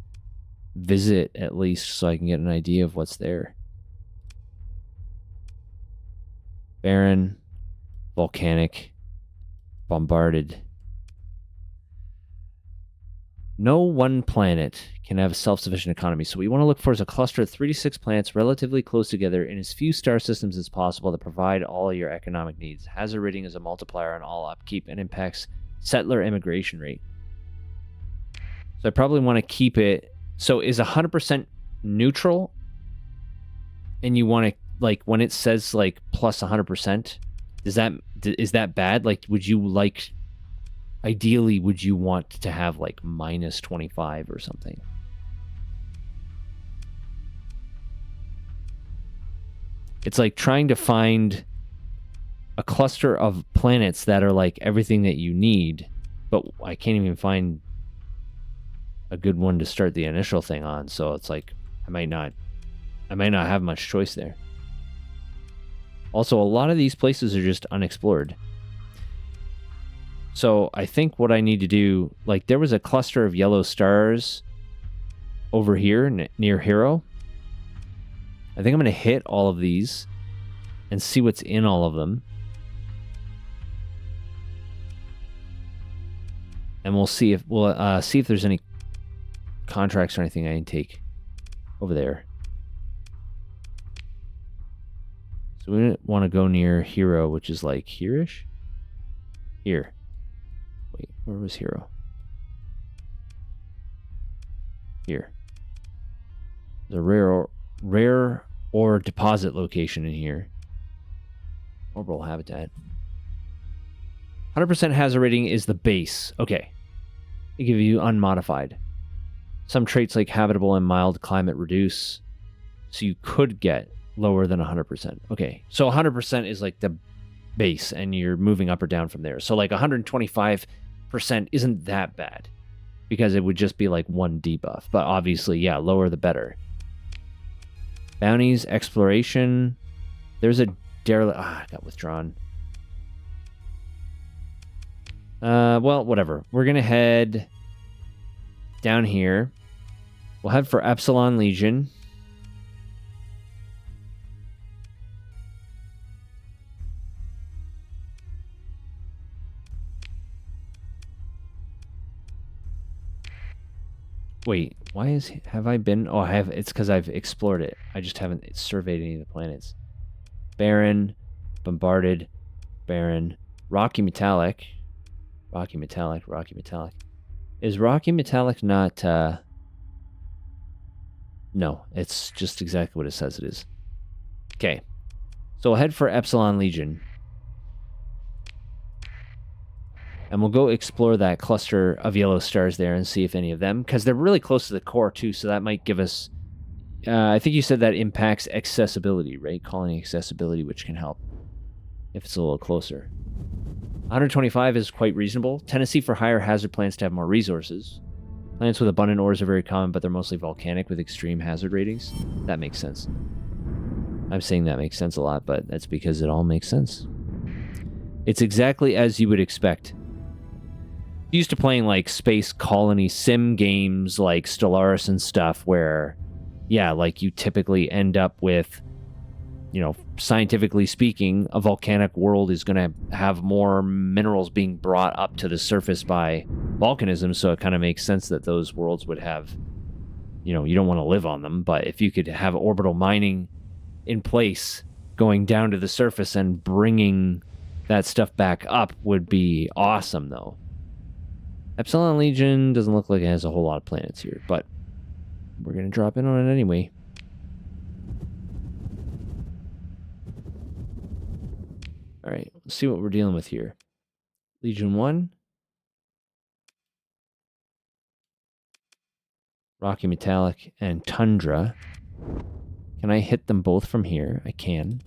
visit at least so I can get an idea of what's there. Barren, volcanic, bombarded. No one planet can have a self-sufficient economy, so what you want to look for is a cluster of 3 to 6 planets relatively close together in as few star systems as possible that provide all your economic needs. Hazard rating is a multiplier on all upkeep and impacts settler immigration rate. So I probably want to keep it. So is 100% neutral? And you want to, like, when it says like plus 100%, is that bad? Like, would you like, ideally, would you want to have like minus 25 or something? It's like trying to find a cluster of planets that are like everything that you need, but I can't even find a good one to start the initial thing on. So it's like I might not have much choice there. Also, a lot of these places are just unexplored. So I think what I need to do, like there was a cluster of yellow stars over here near Hero. I think I'm going to hit all of these and see what's in all of them. And we'll see if there's any contracts or anything I can take over there. So we want to go near Hero, which is like here-ish. Here. Wait, where was Hero? Here. There's a rare ore deposit location in here. Orbital habitat. 100% hazard rating is the base. Okay. They give you unmodified. Some traits like habitable and mild climate reduce. So you could get lower than 100%. Okay. So 100% is like the base and you're moving up or down from there. So like 125% isn't that bad because it would just be like one debuff. But obviously, yeah, lower the better. Bounties, exploration. There's a derelict. I got withdrawn. Well, whatever. We're going to head down here. We'll head for Epsilon Legion. Wait, have I been? Oh, I have. It's because I've explored it. I just haven't surveyed any of the planets. Barren, bombarded, barren, rocky metallic. Rocky metallic. Is rocky metallic not, no, it's just exactly what it says it is. Okay. So we'll head for Epsilon Legion. And we'll go explore that cluster of yellow stars there and see if any of them, because they're really close to the core too, so that might give us... I think you said that impacts accessibility, right? Colony accessibility, which can help if it's a little closer. 125 is quite reasonable. Tendency for higher hazard planets to have more resources. Planets with abundant ores are very common, but they're mostly volcanic with extreme hazard ratings. That makes sense. I'm saying that makes sense a lot, but that's because it all makes sense. It's exactly as you would expect. Used to playing like space colony sim games like Stellaris and stuff where, yeah, like you typically end up with, you know, scientifically speaking, a volcanic world is going to have more minerals being brought up to the surface by volcanism, so it kind of makes sense that those worlds would have, you know, you don't want to live on them, but if you could have orbital mining in place going down to the surface and bringing that stuff back up would be awesome, though. Epsilon Legion doesn't look like it has a whole lot of planets here, but we're going to drop in on it anyway. All right, let's see what we're dealing with here. Legion 1. Rocky Metallic and Tundra. Can I hit them both from here? I can.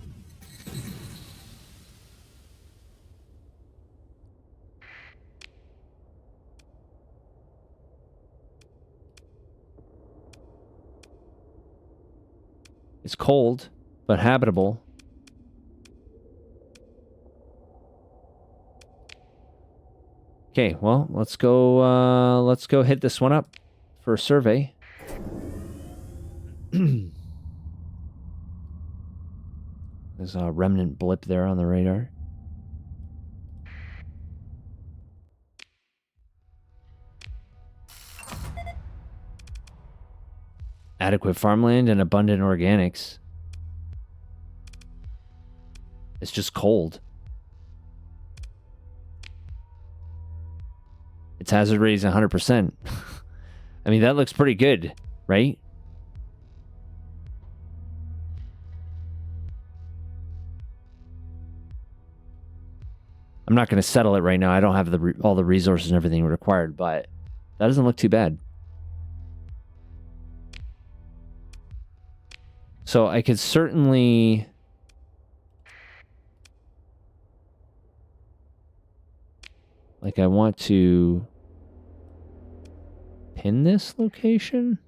It's cold, but habitable. Okay, well, let's go hit this one up for a survey. There's a remnant blip there on the radar. Adequate farmland and abundant organics. It's just cold. Its hazard rate is 100%. I mean, that looks pretty good, right? I'm not going to settle it right now. I don't have all the resources and everything required, but that doesn't look too bad. So I could certainly... Like, I want to pin this location.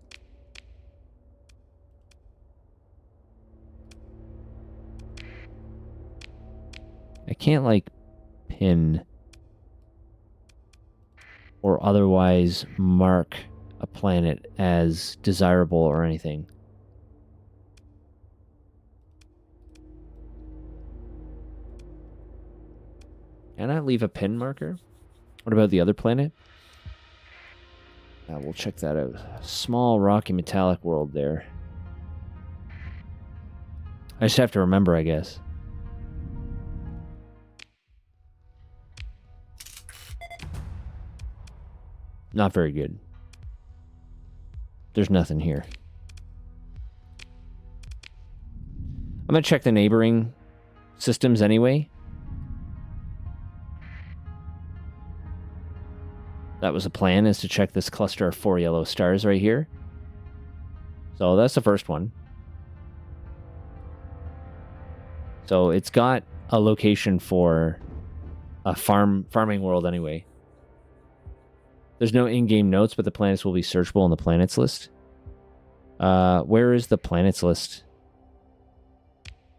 I can't, like, pin or otherwise mark a planet as desirable or anything. Can I leave a pin marker? What about the other planet? We'll check that out. Small rocky metallic world there. I just have to remember, I guess. Not very good. There's nothing here. I'm going to check the neighboring systems anyway. That was the plan, is to check this cluster of 4 yellow stars right here. So that's the first one. So it's got a location for a farming world anyway. There's no in-game notes, but the planets will be searchable in the planets list. Where is the planets list?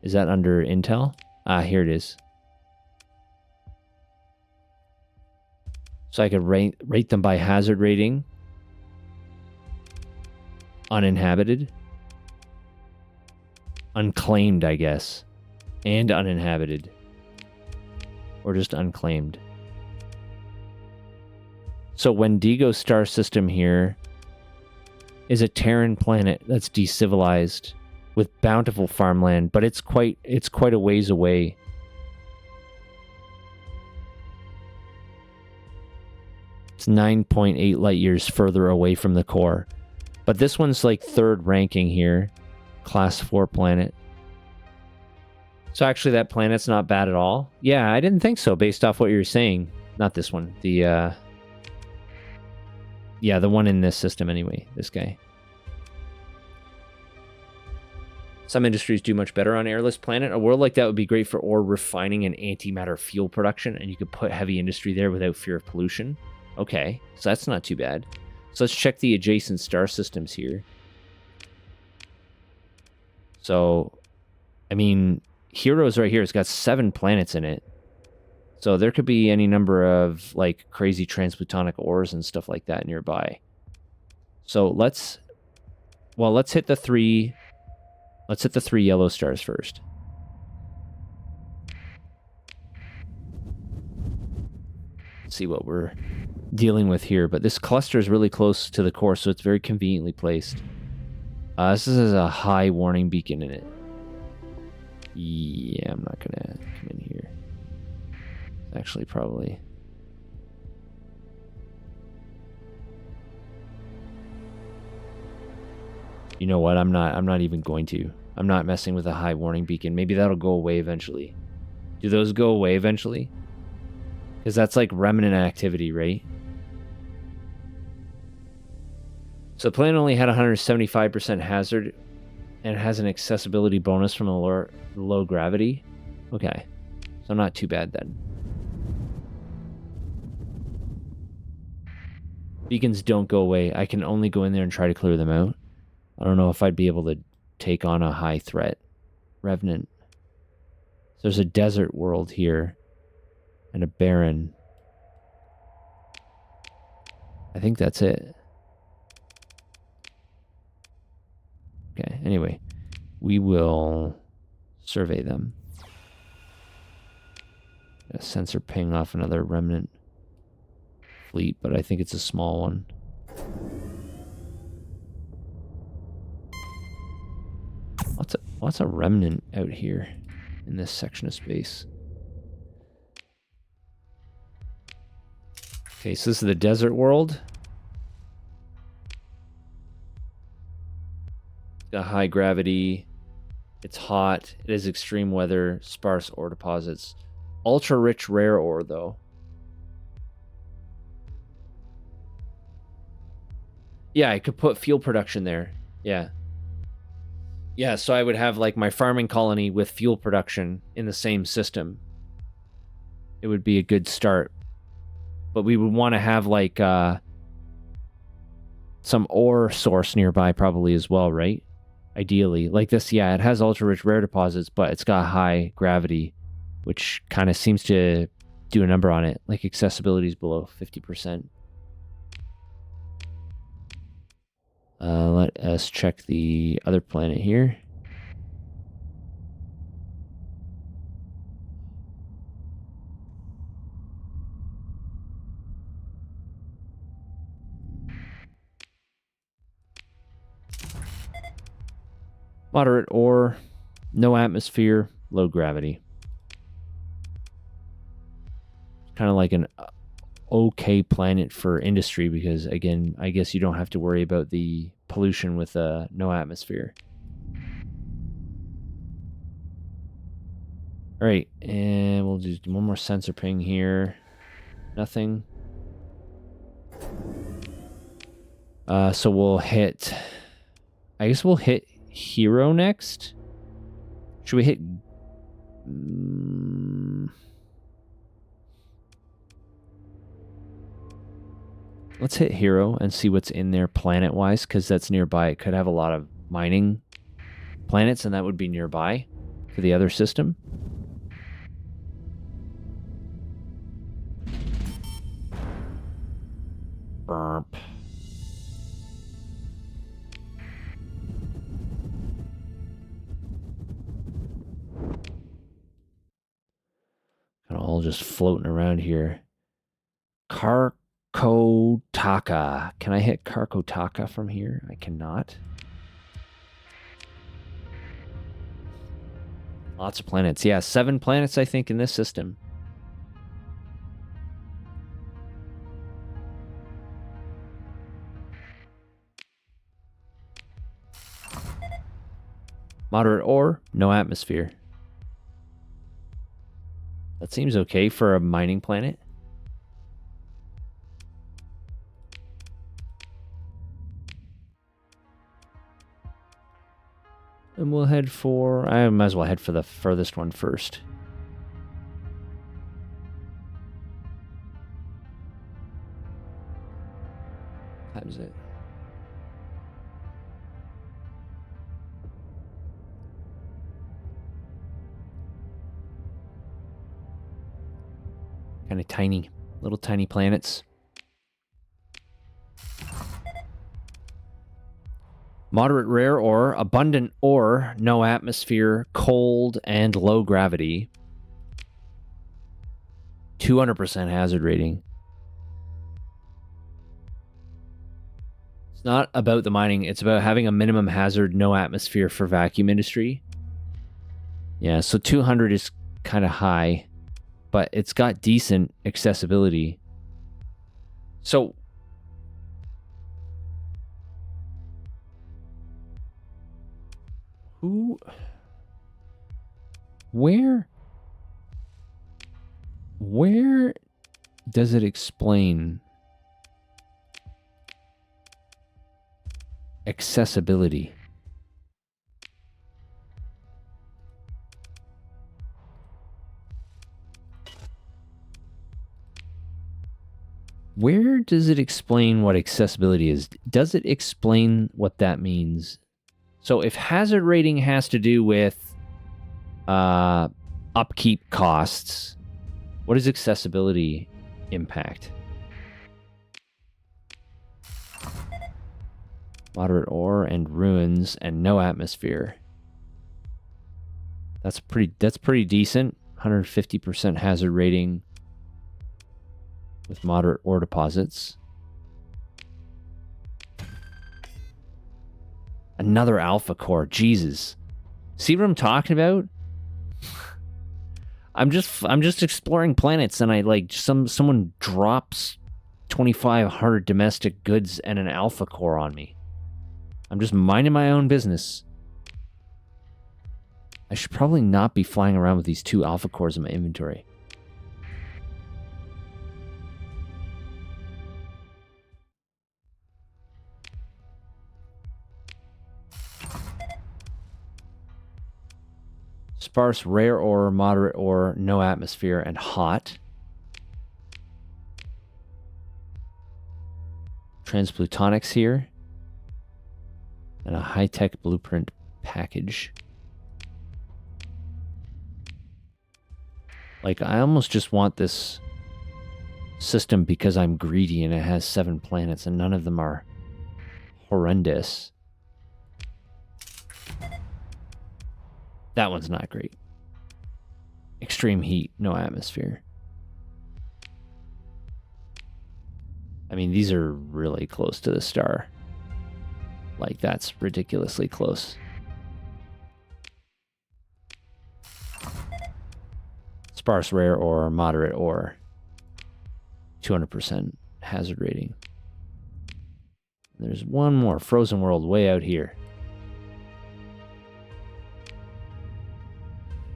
Is that under Intel? Ah, here it is. So I could rate them by hazard rating. Uninhabited. Unclaimed, I guess. And uninhabited. Or just unclaimed. So Wendigo star system here is a Terran planet that's decivilized with bountiful farmland, but it's quite a ways away. It's 9.8 light years further away from the core. But this one's like 3rd ranking here. Class 4 planet. So actually that planet's not bad at all. Yeah, I didn't think so based off what you're saying. Not this one. The yeah, the one in this system anyway. This guy. Some industries do much better on airless planet. A world like that would be great for ore refining and antimatter fuel production, and you could put heavy industry there without fear of pollution. Okay, so that's not too bad. So let's check the adjacent star systems here. So, I mean, Heroes right here, it's got 7 planets in it. So there could be any number of, like, crazy transplutonic ores and stuff like that nearby. So let's hit the 3... Let's hit the 3 yellow stars first. Let's see what we're dealing with here. But this cluster is really close to the core, so it's very conveniently placed. This has a high warning beacon in it. Yeah, I'm not going to come in here. Actually, probably... You know what? I'm not even going to. I'm not messing with a high warning beacon. Maybe that'll go away eventually. Do those go away eventually? Because that's like remnant activity, right? So the plane only had 175% hazard and has an accessibility bonus from a low gravity. Okay. So not too bad then. Beacons don't go away. I can only go in there and try to clear them out. I don't know if I'd be able to take on a high threat revenant. So there's a desert world here and a barren. I think that's it. Okay, anyway, we will survey them. A sensor ping off another remnant fleet, but I think it's a small one. Lots of remnant out here in this section of space. Okay, so this is the desert world. It's got high gravity. It's hot. It is extreme weather. Sparse ore deposits. Ultra rich rare ore, though. Yeah, I could put fuel production there. Yeah. Yeah, so I would have like my farming colony with fuel production in the same system. It would be a good start. But we would want to have like some ore source nearby probably as well, right? Ideally. Like this, yeah, it has ultra-rich rare deposits, but it's got high gravity, which kind of seems to do a number on it. Like accessibility is below 50%. Let us check the other planet here. Moderate ore, no atmosphere, low gravity. Kind of like an okay planet for industry because, again, I guess you don't have to worry about the pollution with no atmosphere. All right, and we'll just do one more sensor ping here. Nothing. So we'll hit... I guess we'll hit Hero next. Should we hit... Let's hit Hero and see what's in there planet-wise, because that's nearby. It could have a lot of mining planets, and that would be nearby to the other system. Burp. Kind of all just floating around here. Karkotaka. Can I hit Karkotaka from here? I cannot. Lots of planets. Yeah, 7 planets, I think, in this system. Moderate ore, no atmosphere. That seems okay for a mining planet. And we'll head for... I might as well head for the furthest one first. How is it? Kind of tiny. Little tiny planets. Moderate rare ore, abundant ore, no atmosphere, cold, and low gravity. 200% hazard rating. It's not about the mining, it's about having a minimum hazard, no atmosphere for vacuum industry. Yeah, so 200 is kind of high, but it's got decent accessibility. So... Where does it explain accessibility? Where does it explain what accessibility is? Does it explain what that means? So if hazard rating has to do with upkeep costs, what does accessibility impact? Moderate ore and ruins and no atmosphere. That's pretty decent. 150% hazard rating with moderate ore deposits. Another alpha core. Jesus. See what I'm talking about? I'm just exploring planets, and I like someone drops 2,500 domestic goods and an alpha core on me. I'm just minding my own business. I should probably not be flying around with these 2 alpha cores in my inventory. Sparse, rare ore, moderate ore, no atmosphere, and hot. Transplutonics here. And a high-tech blueprint package. Like, I almost just want this system because I'm greedy and it has 7 planets and none of them are horrendous. That one's not great. Extreme heat, no atmosphere. I mean, these are really close to the star. Like, that's ridiculously close. Sparse rare ore, moderate ore. 200% hazard rating. There's one more frozen world way out here.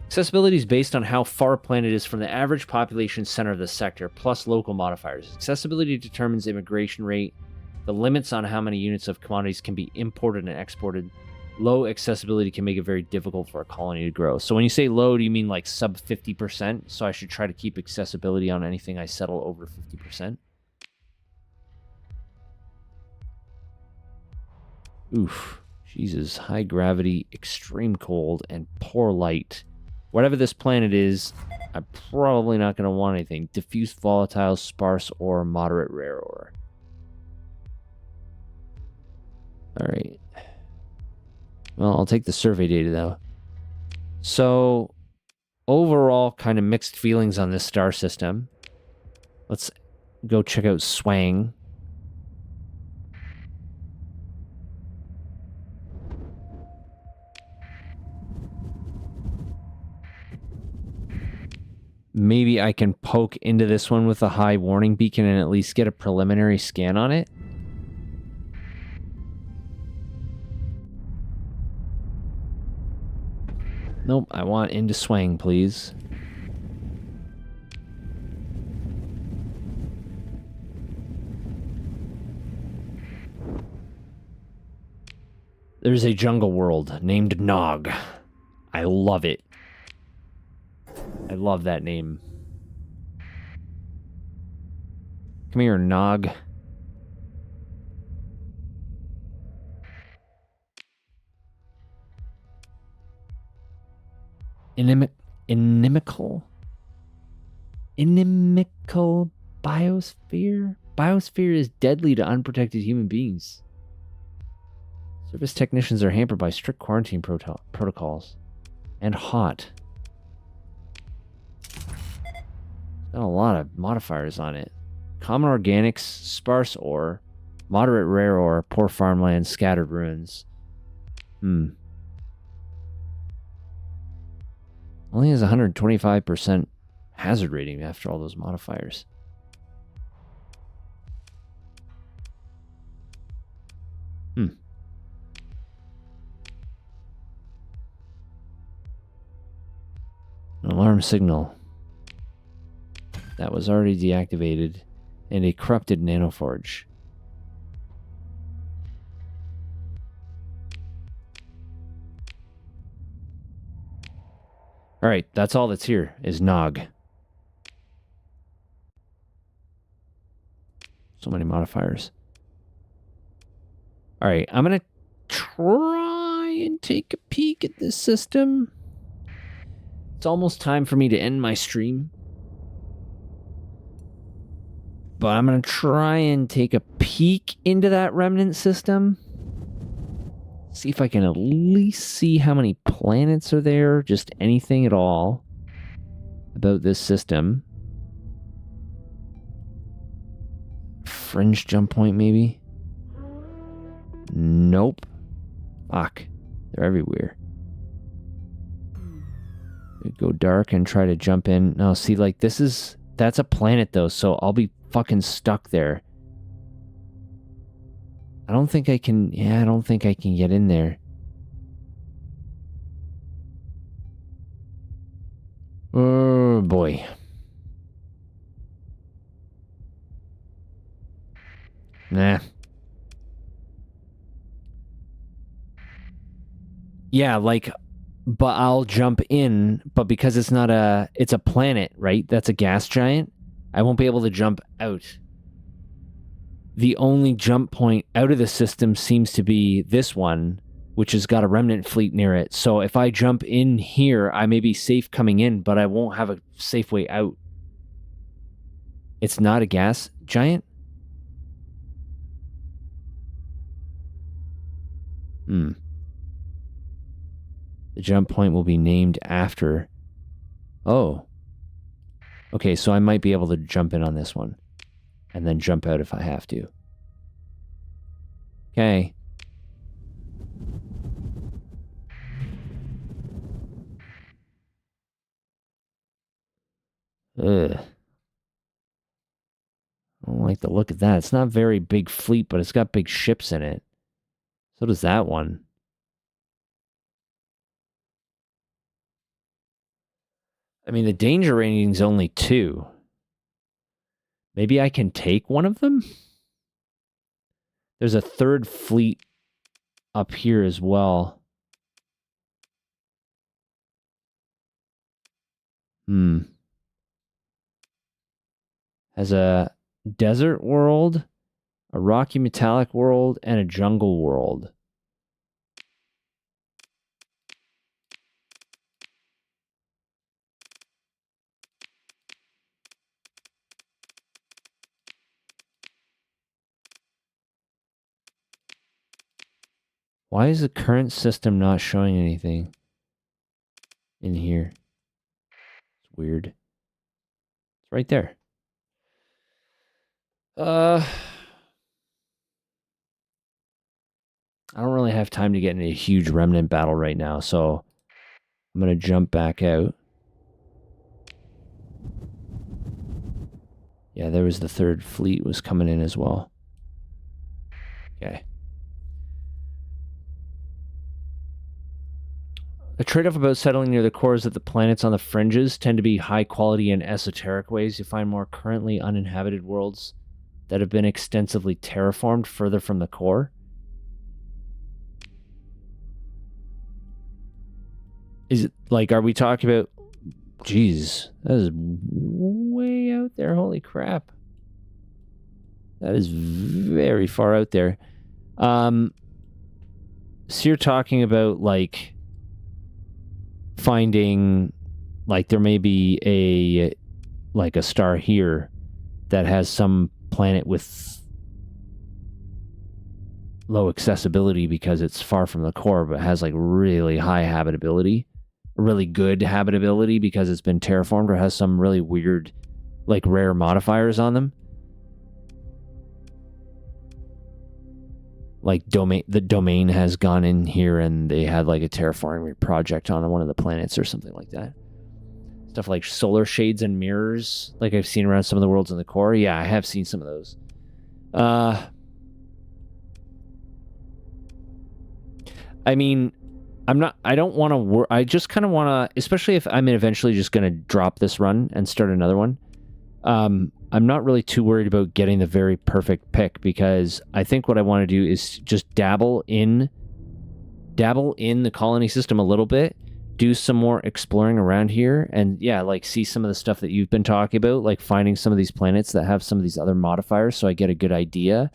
Accessibility is based on how far a planet is from the average population center of the sector, plus local modifiers. Accessibility determines immigration rate, the limits on how many units of commodities can be imported and exported. Low accessibility can make it very difficult for a colony to grow. So when you say low, do you mean like sub 50%? So I should try to keep accessibility on anything I settle over 50%? Oof. Jesus. High gravity, extreme cold, and poor light. Whatever this planet is, I'm probably not going to want anything. Diffuse volatile, sparse ore, moderate rare ore. Alright. Well, I'll take the survey data, though. So, overall, kind of mixed feelings on this star system. Let's go check out Swang. Maybe I can poke into this one with a high warning beacon and at least get a preliminary scan on it. Nope, I want into Swang, please. There's a jungle world named Nog. I love it. I love that name. Come here, Nog. Inimical biosphere? Biosphere is deadly to unprotected human beings. Service technicians are hampered by strict quarantine protocols. And hot. Got a lot of modifiers on it. Common organics, sparse ore, moderate rare ore, poor farmland, scattered ruins. Only has 125% hazard rating after all those modifiers. An alarm signal. That was already deactivated. And a corrupted nanoforge. Alright, that's all that's here, is Nog. So many modifiers. Alright, I'm gonna try and take a peek at this system. It's almost time for me to end my stream. But I'm going to try and take a peek into that remnant system. See if I can at least see how many planets are there. Just anything at all about this system. Fringe jump point, maybe? Nope. Fuck. They're everywhere. Go dark and try to jump in. No, see, like, that's a planet, though, so I'll be fucking stuck there. I don't think I can get in there. Oh, boy. Nah. Yeah, like... But I'll jump in, but because it's a planet, right? That's a gas giant. I won't be able to jump out. The only jump point out of the system seems to be this one, which has got a remnant fleet near it. So if I jump in here, I may be safe coming in, but I won't have a safe way out. It's not a gas giant? The jump point will be named after... Oh. Okay, so I might be able to jump in on this one. And then jump out if I have to. Okay. Ugh. I don't like the look of that. It's not a very big fleet, but it's got big ships in it. So does that one. I mean, the danger rating's only 2. Maybe I can take one of them? There's a third fleet up here as well. Has a desert world, a rocky metallic world, and a jungle world. Why is the current system not showing anything in here? It's weird. It's right there. I don't really have time to get in a huge remnant battle right now, so I'm going to jump back out. Yeah, there was the third fleet was coming in as well. Okay. The trade-off about settling near the core is that the planets on the fringes tend to be high quality in esoteric ways. You find more currently uninhabited worlds that have been extensively terraformed further from the core. Is it like, are we talking about, geez, that is way out there. Holy crap. That is very far out there. So you're talking about like finding, like there may be a star here that has some planet with low accessibility because it's far from the core, but has like really high habitability, really good habitability because it's been terraformed, or has some really weird, like rare modifiers on them. Like the domain has gone in here and they had like a terraforming project on one of the planets or something like that. Stuff like solar shades and mirrors, like I've seen around some of the worlds in the core. Yeah, I have seen some of those. I mean, I don't want to I just kind of want to, especially if I'm eventually just going to drop this run and start another one. I'm not really too worried about getting the very perfect pick, because I think what I want to do is just dabble in the colony system a little bit, do some more exploring around here, and yeah, like see some of the stuff that you've been talking about, like finding some of these planets that have some of these other modifiers, so I get a good idea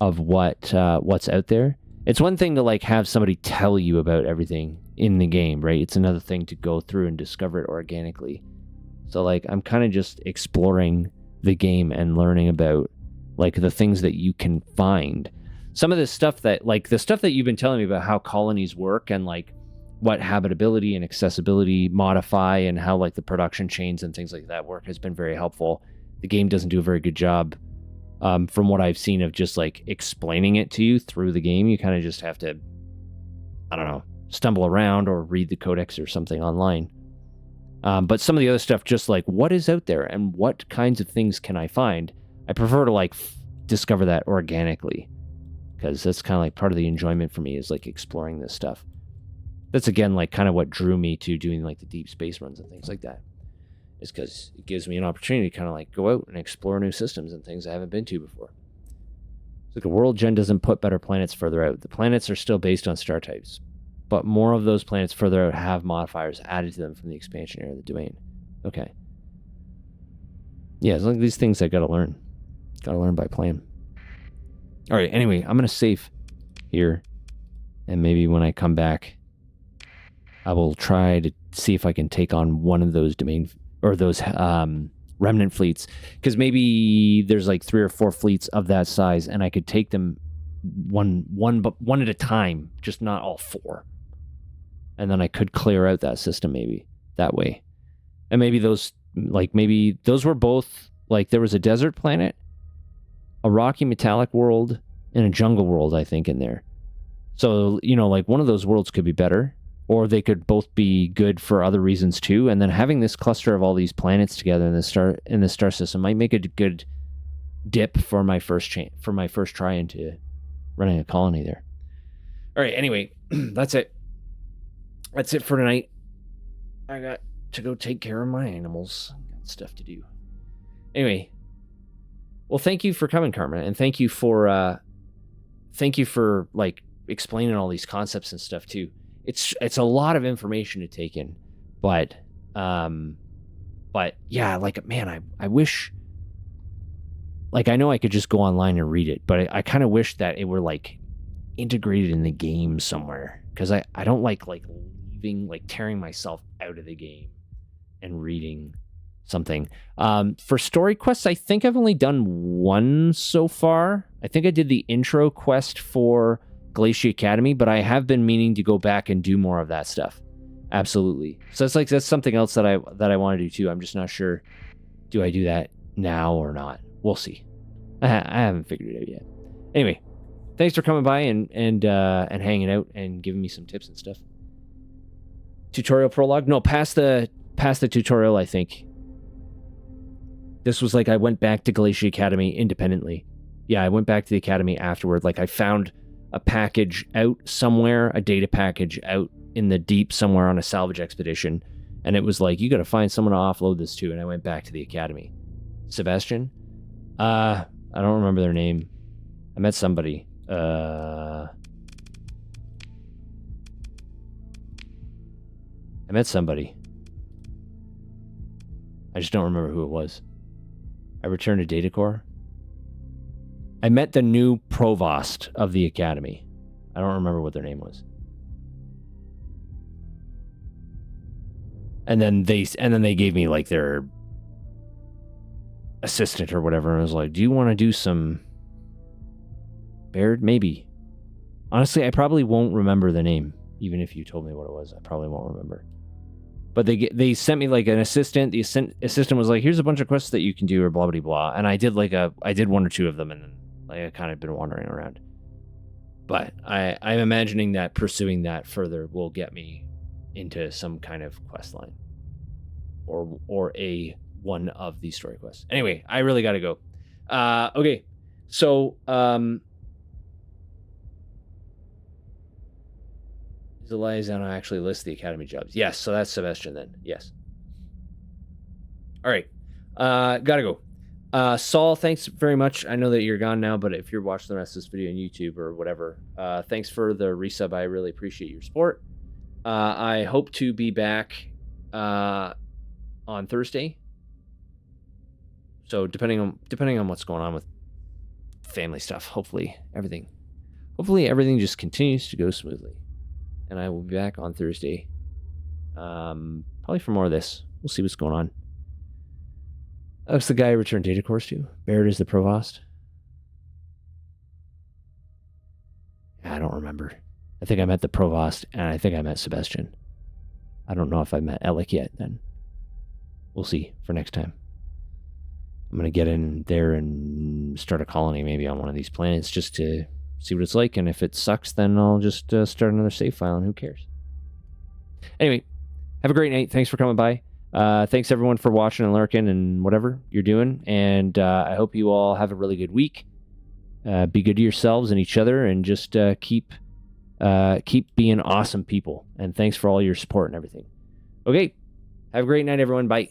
of what's out there. It's one thing to like have somebody tell you about everything in the game, right? It's another thing to go through and discover it organically. So like I'm kind of just exploring the game and learning about like the things that you can find. Some of this stuff that, like the stuff that you've been telling me about how colonies work and like what habitability and accessibility modify and how like the production chains and things like that work has been very helpful. The game doesn't do a very good job from what I've seen of just like explaining it to you through the game. You kind of just have to, I don't know, stumble around or read the codex or something online. But some of the other stuff, just like what is out there and what kinds of things can I find, I prefer to like discover that organically, because that's kind of like part of the enjoyment for me is like exploring this stuff. That's again like kind of what drew me to doing like the deep space runs and things like that, is because it gives me an opportunity to kind of like go out and explore new systems and things I haven't been to before. It's like a world gen doesn't put better planets further out. The planets are still based on star types, but more of those planets further out have modifiers added to them from the expansion area of the domain. Okay. Yeah, it's like these things I gotta learn. Gotta learn by playing. Alright, anyway, I'm gonna save here. And maybe when I come back, I will try to see if I can take on one of those domain, or those remnant fleets. Because maybe there's like 3 or 4 fleets of that size, and I could take them one at a time, just not all 4. And then I could clear out that system maybe that way. And maybe those were both, like there was a desert planet, a rocky metallic world, and a jungle world, I think, in there. So, you know, like one of those worlds could be better, or they could both be good for other reasons too. And then having this cluster of all these planets together in the star system might make a good dip for my first try into running a colony there. All right, anyway, that's it. That's it for tonight. I got to go take care of my animals. Got stuff to do. Anyway, well, thank you for coming, Carmen, and thank you for like explaining all these concepts and stuff too. It's a lot of information to take in, but yeah, like man, I wish, like I know I could just go online and read it, but I kind of wish that it were like integrated in the game somewhere, because I don't like leaving, like tearing myself out of the game and reading something. For story quests, I think I've only done one so far. I think I did the intro quest for Glacier Academy, but I have been meaning to go back and do more of that stuff. Absolutely. So that's something else that I want to do too. I'm just not sure. Do I do that now or not? We'll see. I haven't figured it out yet. Anyway, thanks for coming by and hanging out and giving me some tips and stuff. Tutorial prologue? No, past the tutorial, I think. This was like I went back to Glacier Academy independently. Yeah, I went back to the academy afterward. Like I found a package out somewhere, a data package out in the deep somewhere on a salvage expedition, and it was like, you gotta find someone to offload this to, and I went back to the academy. Sebastian? I don't remember their name. I met somebody. I met somebody. I just don't remember who it was. I returned to Data Corps. I met the new provost of the academy. I don't remember what their name was. And then they gave me like their assistant or whatever, and I was like, "Do you want to do some Baird? Maybe." Honestly, I probably won't remember the name, even if you told me what it was. I probably won't remember. But they sent me like an assistant. The assistant was like, "Here's a bunch of quests that you can do," or blah blah blah. And I did one or two of them, and then like I kind of been wandering around. But I'm imagining that pursuing that further will get me into some kind of quest line, or a one of these story quests. Anyway, I really got to go. Okay, so is Elias actually list the academy jobs? Yes, so that's Sebastian then. Yes. All right, gotta go. Saul, thanks very much. I know that you're gone now, but if you're watching the rest of this video on YouTube or whatever, thanks for the resub. I really appreciate your support. I hope to be back on Thursday. So depending on what's going on with family stuff, hopefully everything just continues to go smoothly, and I will be back on Thursday. Probably for more of this. We'll see what's going on. That's the guy I returned Data Course to. Baird is the provost. I don't remember. I think I met the provost, and I think I met Sebastian. I don't know if I met Alec yet, then. We'll see for next time. I'm going to get in there and start a colony maybe on one of these planets just to see what it's like, and if it sucks, then I'll just start another save file, and who cares? Anyway, have a great night. Thanks for coming by. Thanks everyone for watching and lurking and whatever you're doing, and I hope you all have a really good week. Be good to yourselves and each other, and just keep being awesome people, and thanks for all your support and everything. Okay, have a great night everyone. Bye.